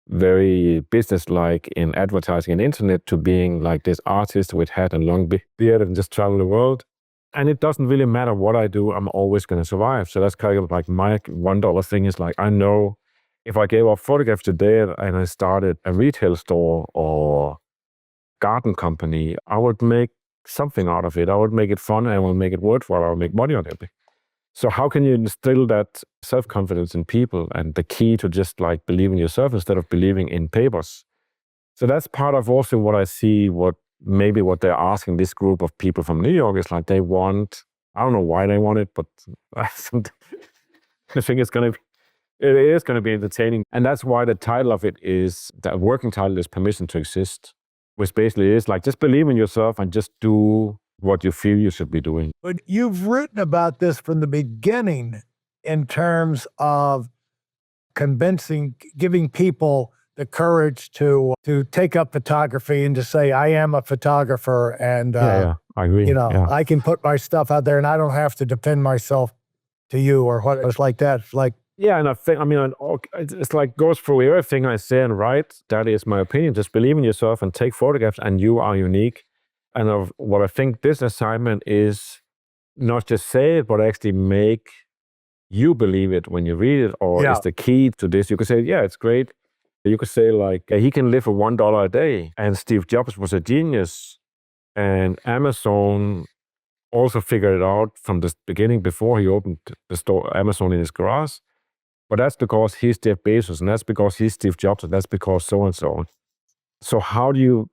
Speaker 2: very business-like in advertising and internet to being like this artist with hat and long beard and just travel the world. And it doesn't really matter what I do, I'm always going to survive. So that's kind of like my $1 thing is like, I know if I gave up photographs today and I started a retail store or garden company, I would make something out of it. I would make it fun and I would make it worthwhile. I would make money on it. So how can you instill that self-confidence in people, and the key to just like believe in yourself instead of believing in papers? So that's part of also what I see, what they're asking this group of people from New York is like they want, I don't know why they want it, but I think it is going to be entertaining. And that's why the title of it is, the working title is Permission to Exist, which basically is like, just believe in yourself and just do what you feel you should be doing.
Speaker 1: But you've written about this from the beginning in terms of giving people the courage to take up photography and to say, I am a photographer, and
Speaker 2: I agree.
Speaker 1: I can put my stuff out there and I don't have to defend myself to you or what. It's like that. It's like,
Speaker 2: yeah, and I think, it's like goes through everything I say and write. That is my opinion. Just believe in yourself and take photographs, and you are unique. And what I think this assignment is, not just say it, but actually make you believe it when you read it, or is the key to this. You could say, yeah, it's great. You could say like, he can live for $1 a day, and Steve Jobs was a genius, and Amazon also figured it out from the beginning before he opened the store Amazon in his garage. But that's because he's Jeff Bezos, and that's because he's Steve Jobs, and that's because so and so. So how do you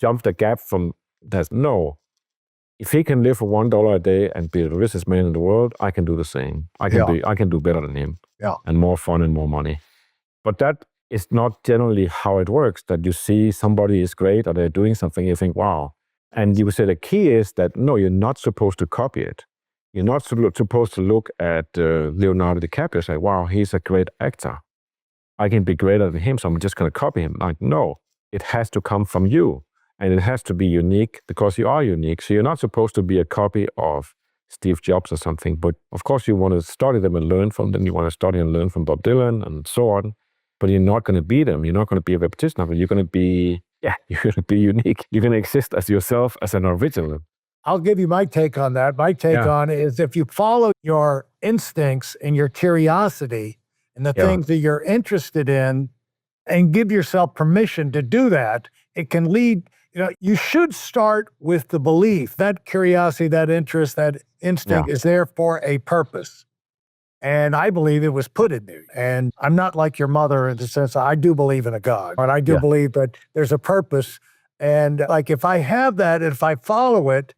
Speaker 2: jump the gap from that? No. If he can live for $1 a day and be the richest man in the world, I can do the same. I can do better than him.
Speaker 1: Yeah.
Speaker 2: And more fun and more money. But that is not generally how it works, that you see somebody is great or they're doing something, you think, wow. And you would say the key is that, no, you're not supposed to copy it. You're not supposed to look at Leonardo DiCaprio and say, wow, he's a great actor. I can be greater than him, so I'm just going to copy him. Like, no, it has to come from you. And it has to be unique because you are unique. So you're not supposed to be a copy of Steve Jobs or something. But of course, you want to study them and learn from them. You want to study and learn from Bob Dylan and so on. But you're not going to be them. You're not going to be a repetition of it. You're going to be, you're going to be unique. You're going to exist as yourself, as an original.
Speaker 1: I'll give you my take on that. My take on it is, if you follow your instincts and your curiosity and the things that you're interested in, and give yourself permission to do that, it can lead. You should start with the belief that curiosity, that interest, that instinct is there for a purpose. And I believe it was put in me. And I'm not like your mother in the sense I do believe in a God, but I do believe that there's a purpose. And like, if I have that, if I follow it,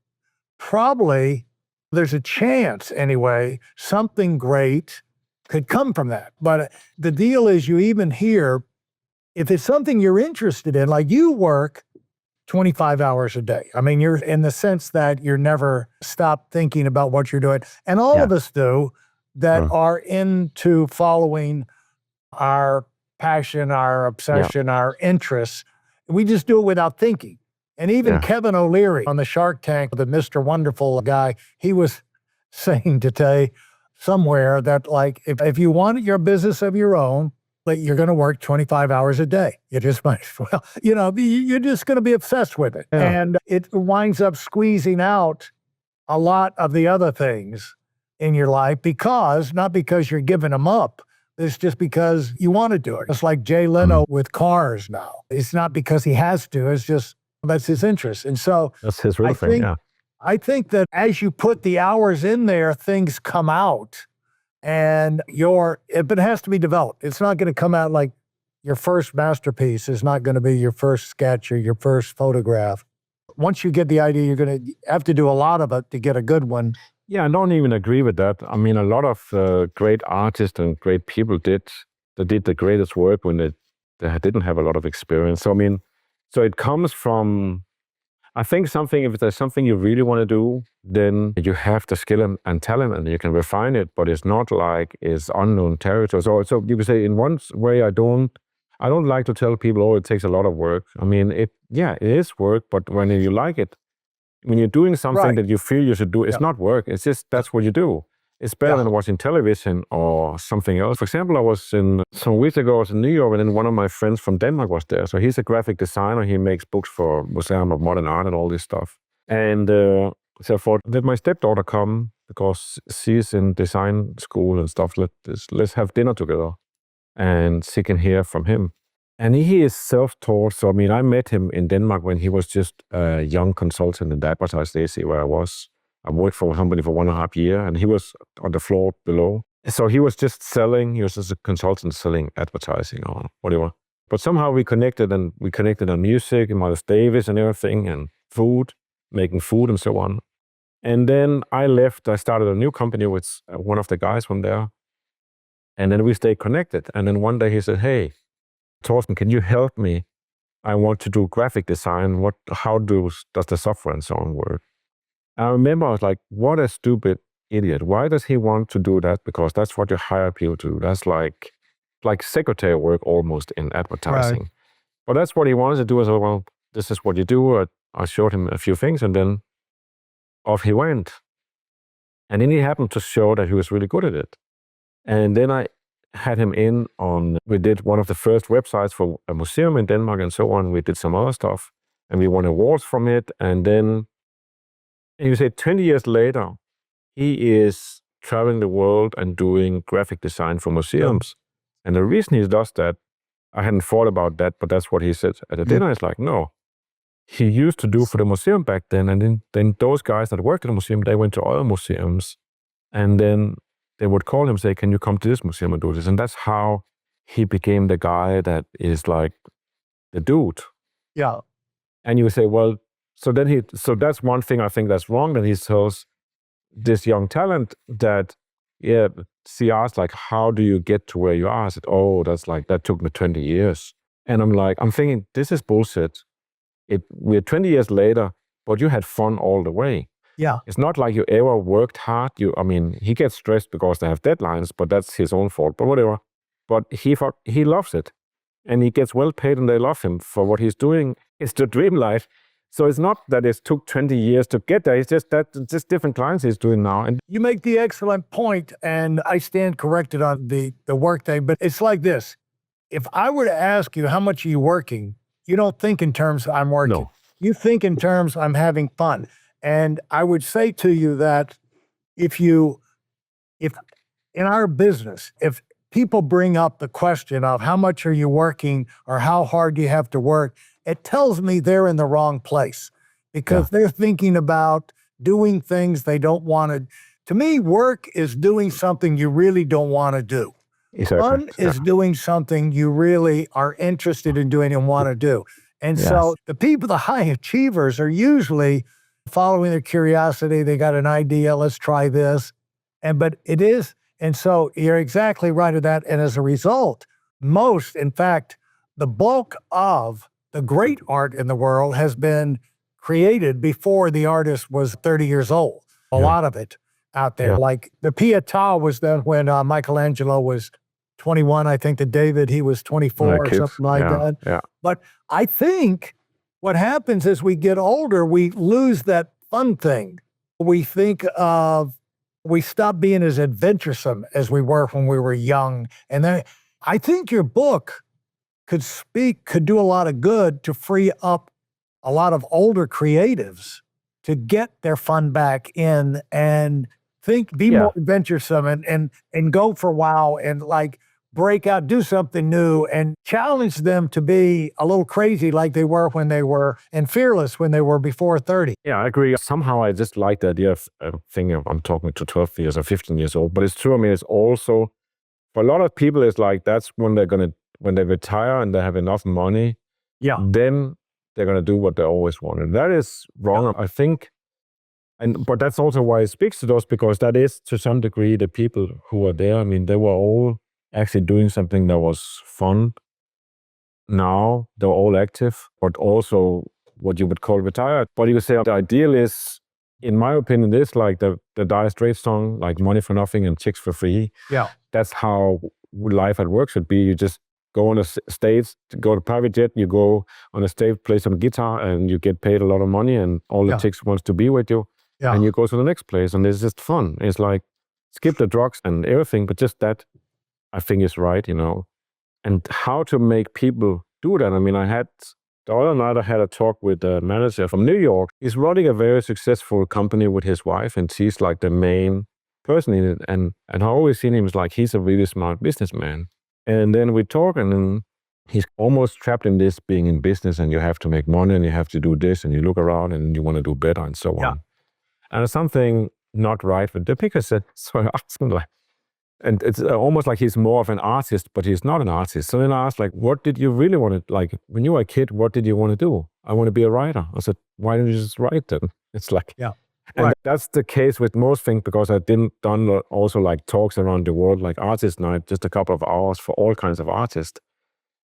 Speaker 1: probably there's a chance anyway, something great could come from that. But the deal is, you even hear, if it's something you're interested in, like you work 25 hours a day. I mean, you're in the sense that you're never stop thinking about what you're doing. And all of us do, that are into following our passion, our obsession, our interests. We just do it without thinking. And even Kevin O'Leary on the Shark Tank, the Mr. Wonderful guy, he was saying today somewhere that, like, if you want your business of your own, like, you're going to work 25 hours a day. You just might as well, you're just going to be obsessed with it. Yeah. And it winds up squeezing out a lot of the other things in your life, not because you're giving them up. It's just because you want to do it. It's like Jay Leno with cars now. It's not because he has to. It's just, that's his interest. And so
Speaker 2: that's his real thing,
Speaker 1: I think that as you put the hours in there, things come out. And but it has to be developed. It's not going to come out like your first masterpiece is not going to be your first sketch or your first photograph. Once you get the idea, you're going to have to do a lot of it to get a good one.
Speaker 2: Yeah, I don't even agree with that. I mean, a lot of great artists and great people did the greatest work when they didn't have a lot of experience. So, I mean, it comes from, I think if there's something you really want to do, then you have the skill and talent, and you can refine it, but it's not like it's unknown territory. So you could say, in one way, I don't like to tell people, oh, it takes a lot of work. I mean, it is work, but when you like it, when you're doing something that you feel you should do, it's not work. It's just, that's what you do. It's better than watching television or something else. For example, some weeks ago, I was in New York, and then one of my friends from Denmark was there. So he's a graphic designer. He makes books for Museum of Modern Art and all this stuff. And so I thought, let my stepdaughter come, because she's in design school and stuff. Let's have dinner together, and she can hear from him. And he is self-taught. So, I mean, I met him in Denmark when he was just a young consultant in the advertising agency where I was. I worked for a company for 1.5 years, and he was on the floor below. So he was just selling. He was just a consultant selling advertising or whatever. But somehow we connected on music and Miles Davis and everything, and food, making food and so on. And then I left. I started a new company with one of the guys from there. And then we stayed connected. And then one day he said, "Hey, Thorsten, can you help me? I want to do graphic design. How does the software and so on work?" I remember I was like, what a stupid idiot. Why does he want to do that? Because that's what you hire people to do. That's like secretary work almost in advertising.
Speaker 1: Right.
Speaker 2: But that's what he wanted to do. I said, well, this is what you do. I showed him a few things, and then off he went. And then he happened to show that he was really good at it. And then I had him in we did one of the first websites for a museum in Denmark and so on. We did some other stuff, and we won awards from it. And then, you say 20 years later, he is traveling the world and doing graphic design for museums. And the reason he does that, I hadn't thought about that, but that's what he said at the dinner. It's like, no, he used to do for the museum back then. And then those guys that worked at the museum, they went to other museums, and then they would call him and say, "Can you come to this museum and do this?" And that's how he became the guy that is like the dude.
Speaker 1: Yeah.
Speaker 2: And you say, well, so that's one thing I think that's wrong, that he tells this young talent that, she asked, like, how do you get to where you are? I said, oh, that took me 20 years. And I'm thinking, this is bullshit. We're 20 years later, but you had fun all the way.
Speaker 1: Yeah.
Speaker 2: It's not like you ever worked hard. He gets stressed because they have deadlines, but that's his own fault, but whatever. But he loves it, and he gets well paid, and they love him for what he's doing. It's the dream life. So it's not that it took 20 years to get there. It's just different clients he's doing now. And
Speaker 1: you make the excellent point, and I stand corrected on the work thing, but it's like this. If I were to ask you, how much are you working? You don't think in terms I'm working.
Speaker 2: No.
Speaker 1: You think in terms I'm having fun. And I would say to you that if in our business, if people bring up the question of how much are you working or how hard do you have to work, it tells me they're in the wrong place, because they're thinking about doing things they don't want to. To me, work is doing something you really don't want to do.
Speaker 2: Exactly.
Speaker 1: Fun is doing something you really are interested in doing and want to do. And so the people, the high achievers, are usually following their curiosity. They got an idea, let's try this. But it is, and so you're exactly right of that. And as a result, in fact, the bulk of the great art in the world has been created before the artist was 30 years old. A lot of it out there. Like the Pietà was done when Michelangelo was 21. I think that David, he was 24 or something like that. Yeah. But I think what happens as we get older, we lose that fun thing. We stop being as adventuresome as we were when we were young. And then I think your book could do a lot of good to free up a lot of older creatives to get their fun back in and be more adventuresome and go for wow and like break out, do something new, and challenge them to be a little crazy like they were when they were, and fearless when they were before 30.
Speaker 2: Yeah, I agree. Somehow I just like the idea of thinking I'm talking to 12 years or 15 years old, but it's true. I mean, it's also, for a lot of people, it's like that's when they retire and they have enough money, then they're going to do what they always wanted. That is wrong, I think. But that's also why it speaks to those, because that is, to some degree, the people who are there. I mean, they were all actually doing something that was fun. Now they're all active, but also what you would call retired. But you would say the ideal is, in my opinion, is like the Dire Straits song, like money for nothing and chicks for free.
Speaker 1: Yeah.
Speaker 2: That's how life at work should be. You just go on a stage, go to private jet, you go on a stage, play some guitar, and you get paid a lot of money, and all the chicks wants to be with you. Yeah. And you go to the next place, and it's just fun. It's like, skip the drugs and everything, but just that, I think, is right, And how to make people do that. I mean, the other night I had a talk with a manager from New York. He's running a very successful company with his wife, and she's like the main person in it. And I always seen him as like, he's a really smart businessman. And then we talk, and then he's almost trapped in this being in business, and you have to make money, and you have to do this, and you look around, and you want to do better, and so on. And there's something not right with the picture. So I asked him, like, and it's almost like he's more of an artist, but he's not an artist. So then I asked, like, what did you really want to, like, when you were a kid, what did you want to do? I want to be a writer. I said, why don't you just write then? It's like,
Speaker 1: yeah.
Speaker 2: And
Speaker 1: right.
Speaker 2: that's the case with most things, because I didn't done also like talks around the world, like artist night, just a couple of hours for all kinds of artists.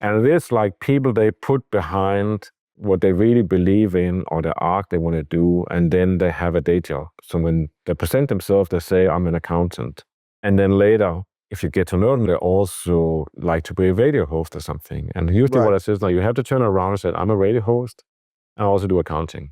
Speaker 2: And it is like people they put behind what they really believe in or the art they want to do, and then they have a day job. So when they present themselves, they say, I'm an accountant. And then later, if you get to know them, they also like to be a radio host or something. And usually what I say is, like, you have to turn around and say, I'm a radio host, and I also do accounting.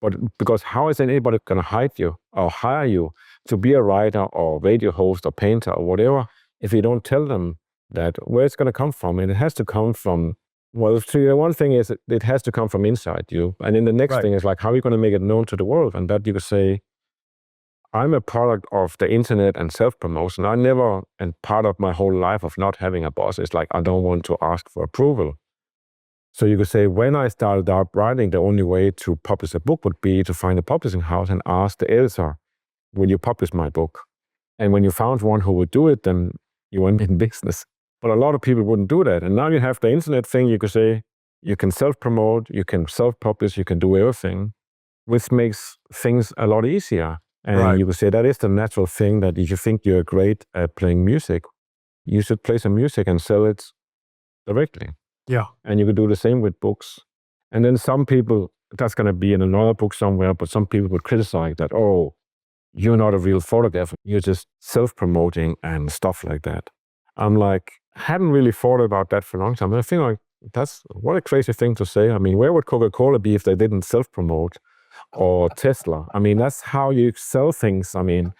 Speaker 2: But because how is anybody going to hire you or hire you to be a writer or radio host or painter or whatever if you don't tell them that where it's going to come from? And it has to come from, well, one thing is it has to come from inside you. And then the next thing is, like, how are you going to make it known to the world? And that you could say, I'm a product of the internet and self-promotion. I never, and part of my whole life of not having a boss is like, I don't want to ask for approval. So you could say, when I started out writing, the only way to publish a book would be to find a publishing house and ask the editor, will you publish my book? And when you found one who would do it, then you went in business. But a lot of people wouldn't do that. And now you have the internet thing. You could say, you can self-promote, you can self-publish, you can do everything, which makes things a lot easier. And you could say that is the natural thing, that if you think you're great at playing music, you should play some music and sell it directly.
Speaker 1: Yeah.
Speaker 2: And you could do the same with books. And then some people, that's going to be in another book somewhere, but some people would criticize that, oh, you're not a real photographer. You're just self-promoting and stuff like that. I'm like, hadn't really thought about that for a long time. And I feel like that's what a crazy thing to say. I mean, where would Coca-Cola be if they didn't self-promote? Or Tesla? I mean, that's how you sell things. I mean,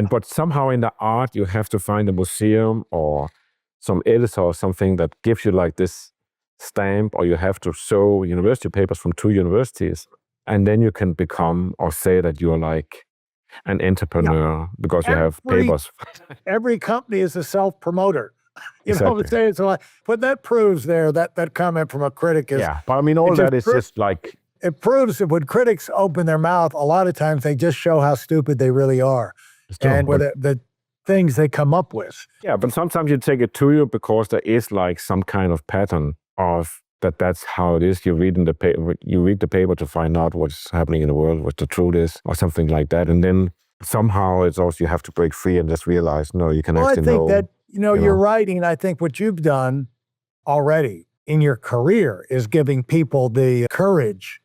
Speaker 2: but somehow in the art, you have to find a museum or some editor or something that gives you like this stamp, or you have to show university papers from 2 universities. And then you can become or say that you're like an entrepreneur because you have papers.
Speaker 1: Every company is a self-promoter. You know what I'm saying? So, but that proves there that comment from a critic is.
Speaker 2: Yeah, but I mean, all that is just like.
Speaker 1: It proves that when critics open their mouth, a lot of times they just show how stupid they really are. And with the things they come up with.
Speaker 2: Yeah, but sometimes you take it to you because there is like some kind of pattern of that's how it is. You read the paper to find out what's happening in the world, what the truth is, or something like that. And then somehow it's also you have to break free and just realize, no, you can actually know.
Speaker 1: I think that, you're writing, I think what you've done already in your career is giving people the courage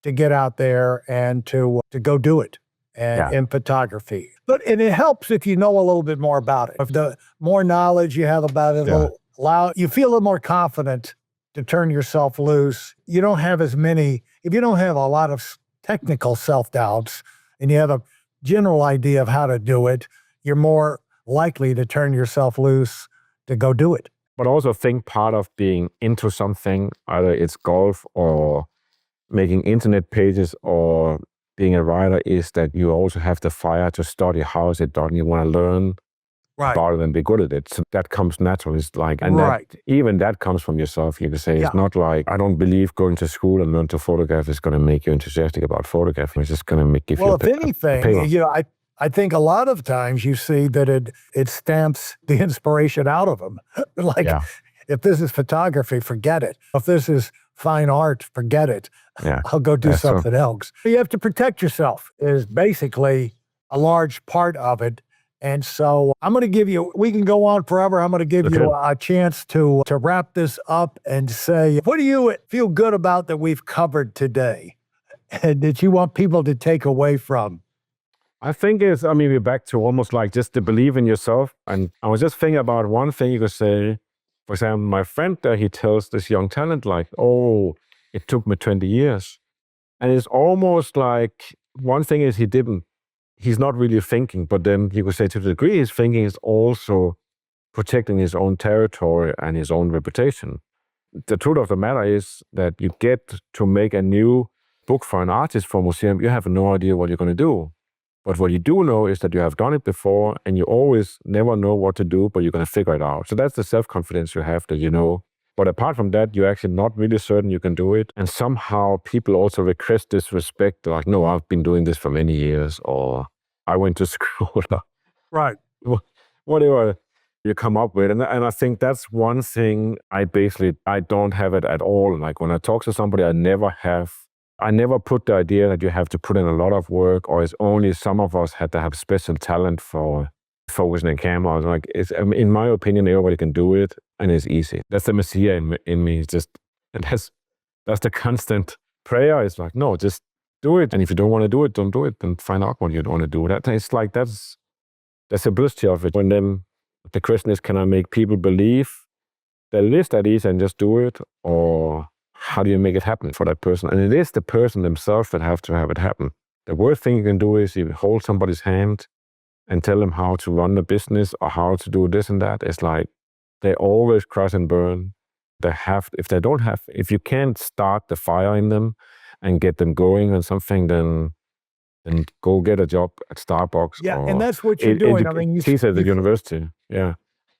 Speaker 1: to get out there and to go do it in photography. And it helps if you know a little bit more about it. If the more knowledge you have about it, it'll allow you feel a little more confident to turn yourself loose. You don't have as many, if you don't have a lot of technical self-doubts and you have a general idea of how to do it, you're more likely to turn yourself loose to go do it.
Speaker 2: But also think part of being into something, either it's golf or making internet pages or being a writer, is that you also have the fire to study how is it done. You want to learn about it and be good at it. So that comes naturally. It's like, and even that comes from yourself. You can say it's not like, I don't believe going to school and learn to photograph is going to make you enthusiastic about photographing. It's just going to give you
Speaker 1: if anything, I think a lot of times you see that it stamps the inspiration out of them. If this is photography, forget it. If this is fine art, forget it. I'll go do something else. You have to protect yourself is basically a large part of it. And so I'm going to give you, we can go on forever. I'm going to give you a chance to wrap this up and say, what do you feel good about that we've covered today and that you want people to take away from?
Speaker 2: I think we're back to almost like just to believe in yourself. And I was just thinking about one thing you could say. For example, my friend there, he tells this young talent like, oh, it took me 20 years. And it's almost like, one thing is he's not really thinking, but then you could say to the degree he's thinking is also protecting his own territory and his own reputation. The truth of the matter is that you get to make a new book for an artist for a museum, you have no idea what you're going to do. But what you do know is that you have done it before and you always never know what to do, but you're going to figure it out. So that's the self-confidence you have, that you know But apart from that, you're actually not really certain you can do it. And somehow people also request this respect, like, no, I've been doing this for many years, or I went to school.
Speaker 1: Right.
Speaker 2: Whatever you come up with. And I think that's one thing I don't have it at all. Like when I talk to somebody, I never put the idea that you have to put in a lot of work, or it's only some of us had to have special talent for focusing on camera. I was like, in my opinion, everybody can do it, and it's easy. That's the messiah in me. It's just, and that's the constant prayer. It's like, no, just do it. And if you don't want to do it, don't do it. Then find out what you don't want to do. It's like that's the simplicity of it. When then the question is, can I make people believe that it is that easy and just do it, or how do you make it happen for that person? And it is the person themselves that have to have it happen. The worst thing you can do is you hold somebody's hand and tell them how to run the business or how to do this and that. It's like they always crash and burn. If you can't start the fire in them and get them going on something, then go get a job at Starbucks.
Speaker 1: Yeah, and that's what you're doing.
Speaker 2: You teach at the university. Yeah.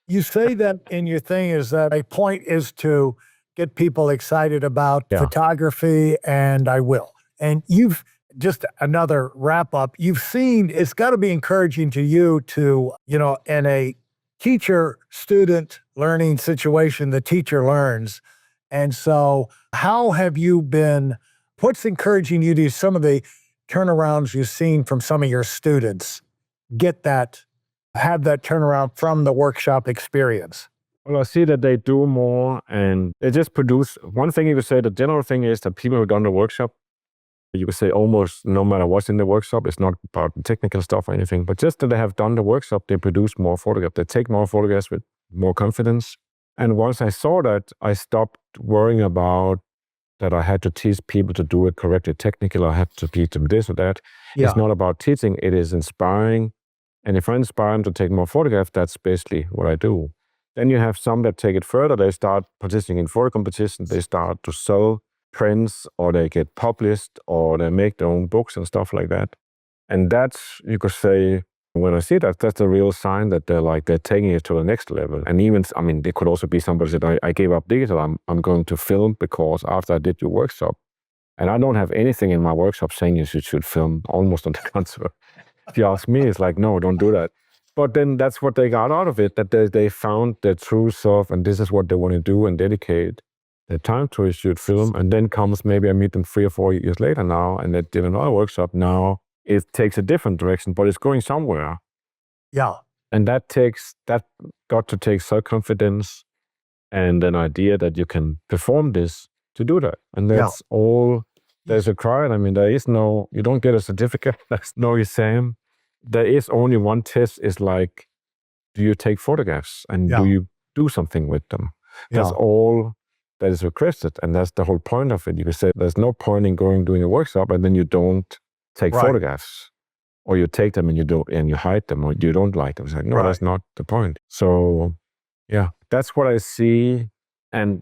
Speaker 1: You say that in your thing is that a point is to get people excited about photography, and I will. And you've just another wrap up. You've seen, it's got to be encouraging to you to, in a teacher-student learning situation, the teacher learns. And so how have you been, what's encouraging you to some of the turnarounds you've seen from some of your students have that turnaround from the workshop experience?
Speaker 2: Well, I see that they do more and they just produce. One thing you could say, the general thing is that people who've done the workshop, you could say almost no matter what's in the workshop, it's not about the technical stuff or anything, but just that they have done the workshop, they produce more photographs. They take more photographs with more confidence. And once I saw that, I stopped worrying about that I had to teach people to do it correctly technically, I had to teach them this or that. Yeah. It's not about teaching, it is inspiring. And if I inspire them to take more photographs, that's basically what I do. Then you have some that take it further. They start participating in photo competitions. They start to sell prints, or they get published, or they make their own books and stuff like that. And that's, you could say, when I see that, that's a real sign that they're taking it to the next level. And even, there could also be somebody that I gave up digital. I'm going to film because after I did your workshop, and I don't have anything in my workshop saying you should film, almost on the contrary. If you ask me, it's like, no, don't do that. But then that's what they got out of it, that they found their true self, and this is what they want to do and dedicate their time to, is shoot film. And then comes, maybe I meet them 3 or 4 years later now, and they did another workshop. Now it takes a different direction, but it's going somewhere.
Speaker 1: Yeah.
Speaker 2: And that got to take self-confidence and an idea that you can perform this to do that. And that's all there's required. There is no, you don't get a certificate, there's no exam. There is only one test, is like, do you take photographs and do you do something with them? That's all that is requested. And that's the whole point of it. You could say there's no point in doing a workshop and then you don't take photographs, or you take them and you hide them, or you don't like them. It's like, no, that's not the point. So yeah, that's what I see. And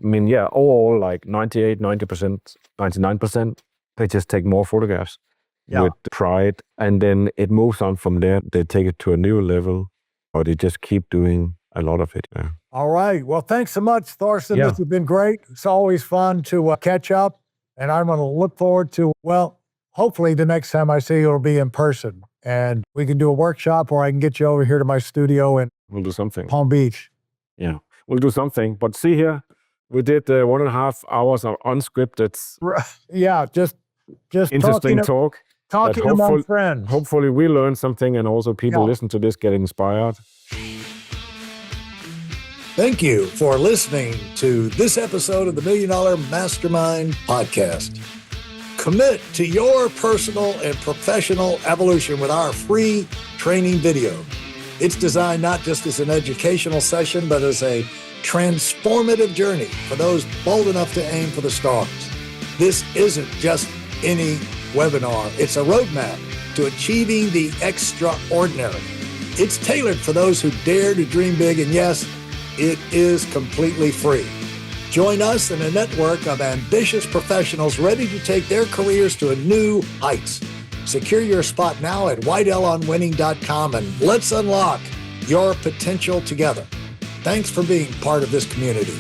Speaker 2: all like 98, 90%, 99%, they just take more photographs with pride. And then it moves on from there. They take it to a new level, or they just keep doing a lot of it. Yeah.
Speaker 1: All right. Well, thanks so much, Thorsten. This has been great. It's always fun to catch up. And I'm going to look forward to, hopefully the next time I see you will be in person. And we can do a workshop, or I can get you over here to my studio in
Speaker 2: We'll do something.
Speaker 1: Palm Beach.
Speaker 2: Yeah, we'll do something. But see here, we did 1.5 hours of unscripted.
Speaker 1: Yeah, just
Speaker 2: interesting talk.
Speaker 1: Talking among friends.
Speaker 2: Hopefully we learn something, and also people listen to this, get inspired.
Speaker 3: Thank you for listening to this episode of the Million Dollar Mastermind podcast. Commit to your personal and professional evolution with our free training video. It's designed not just as an educational session, but as a transformative journey for those bold enough to aim for the stars. This isn't just any webinar. It's a roadmap to achieving the extraordinary. It's tailored for those who dare to dream big, and yes, it is completely free. Join us in a network of ambitious professionals ready to take their careers to a new heights. Secure your spot now at weidelonwinning.com, and let's unlock your potential together. Thanks for being part of this community.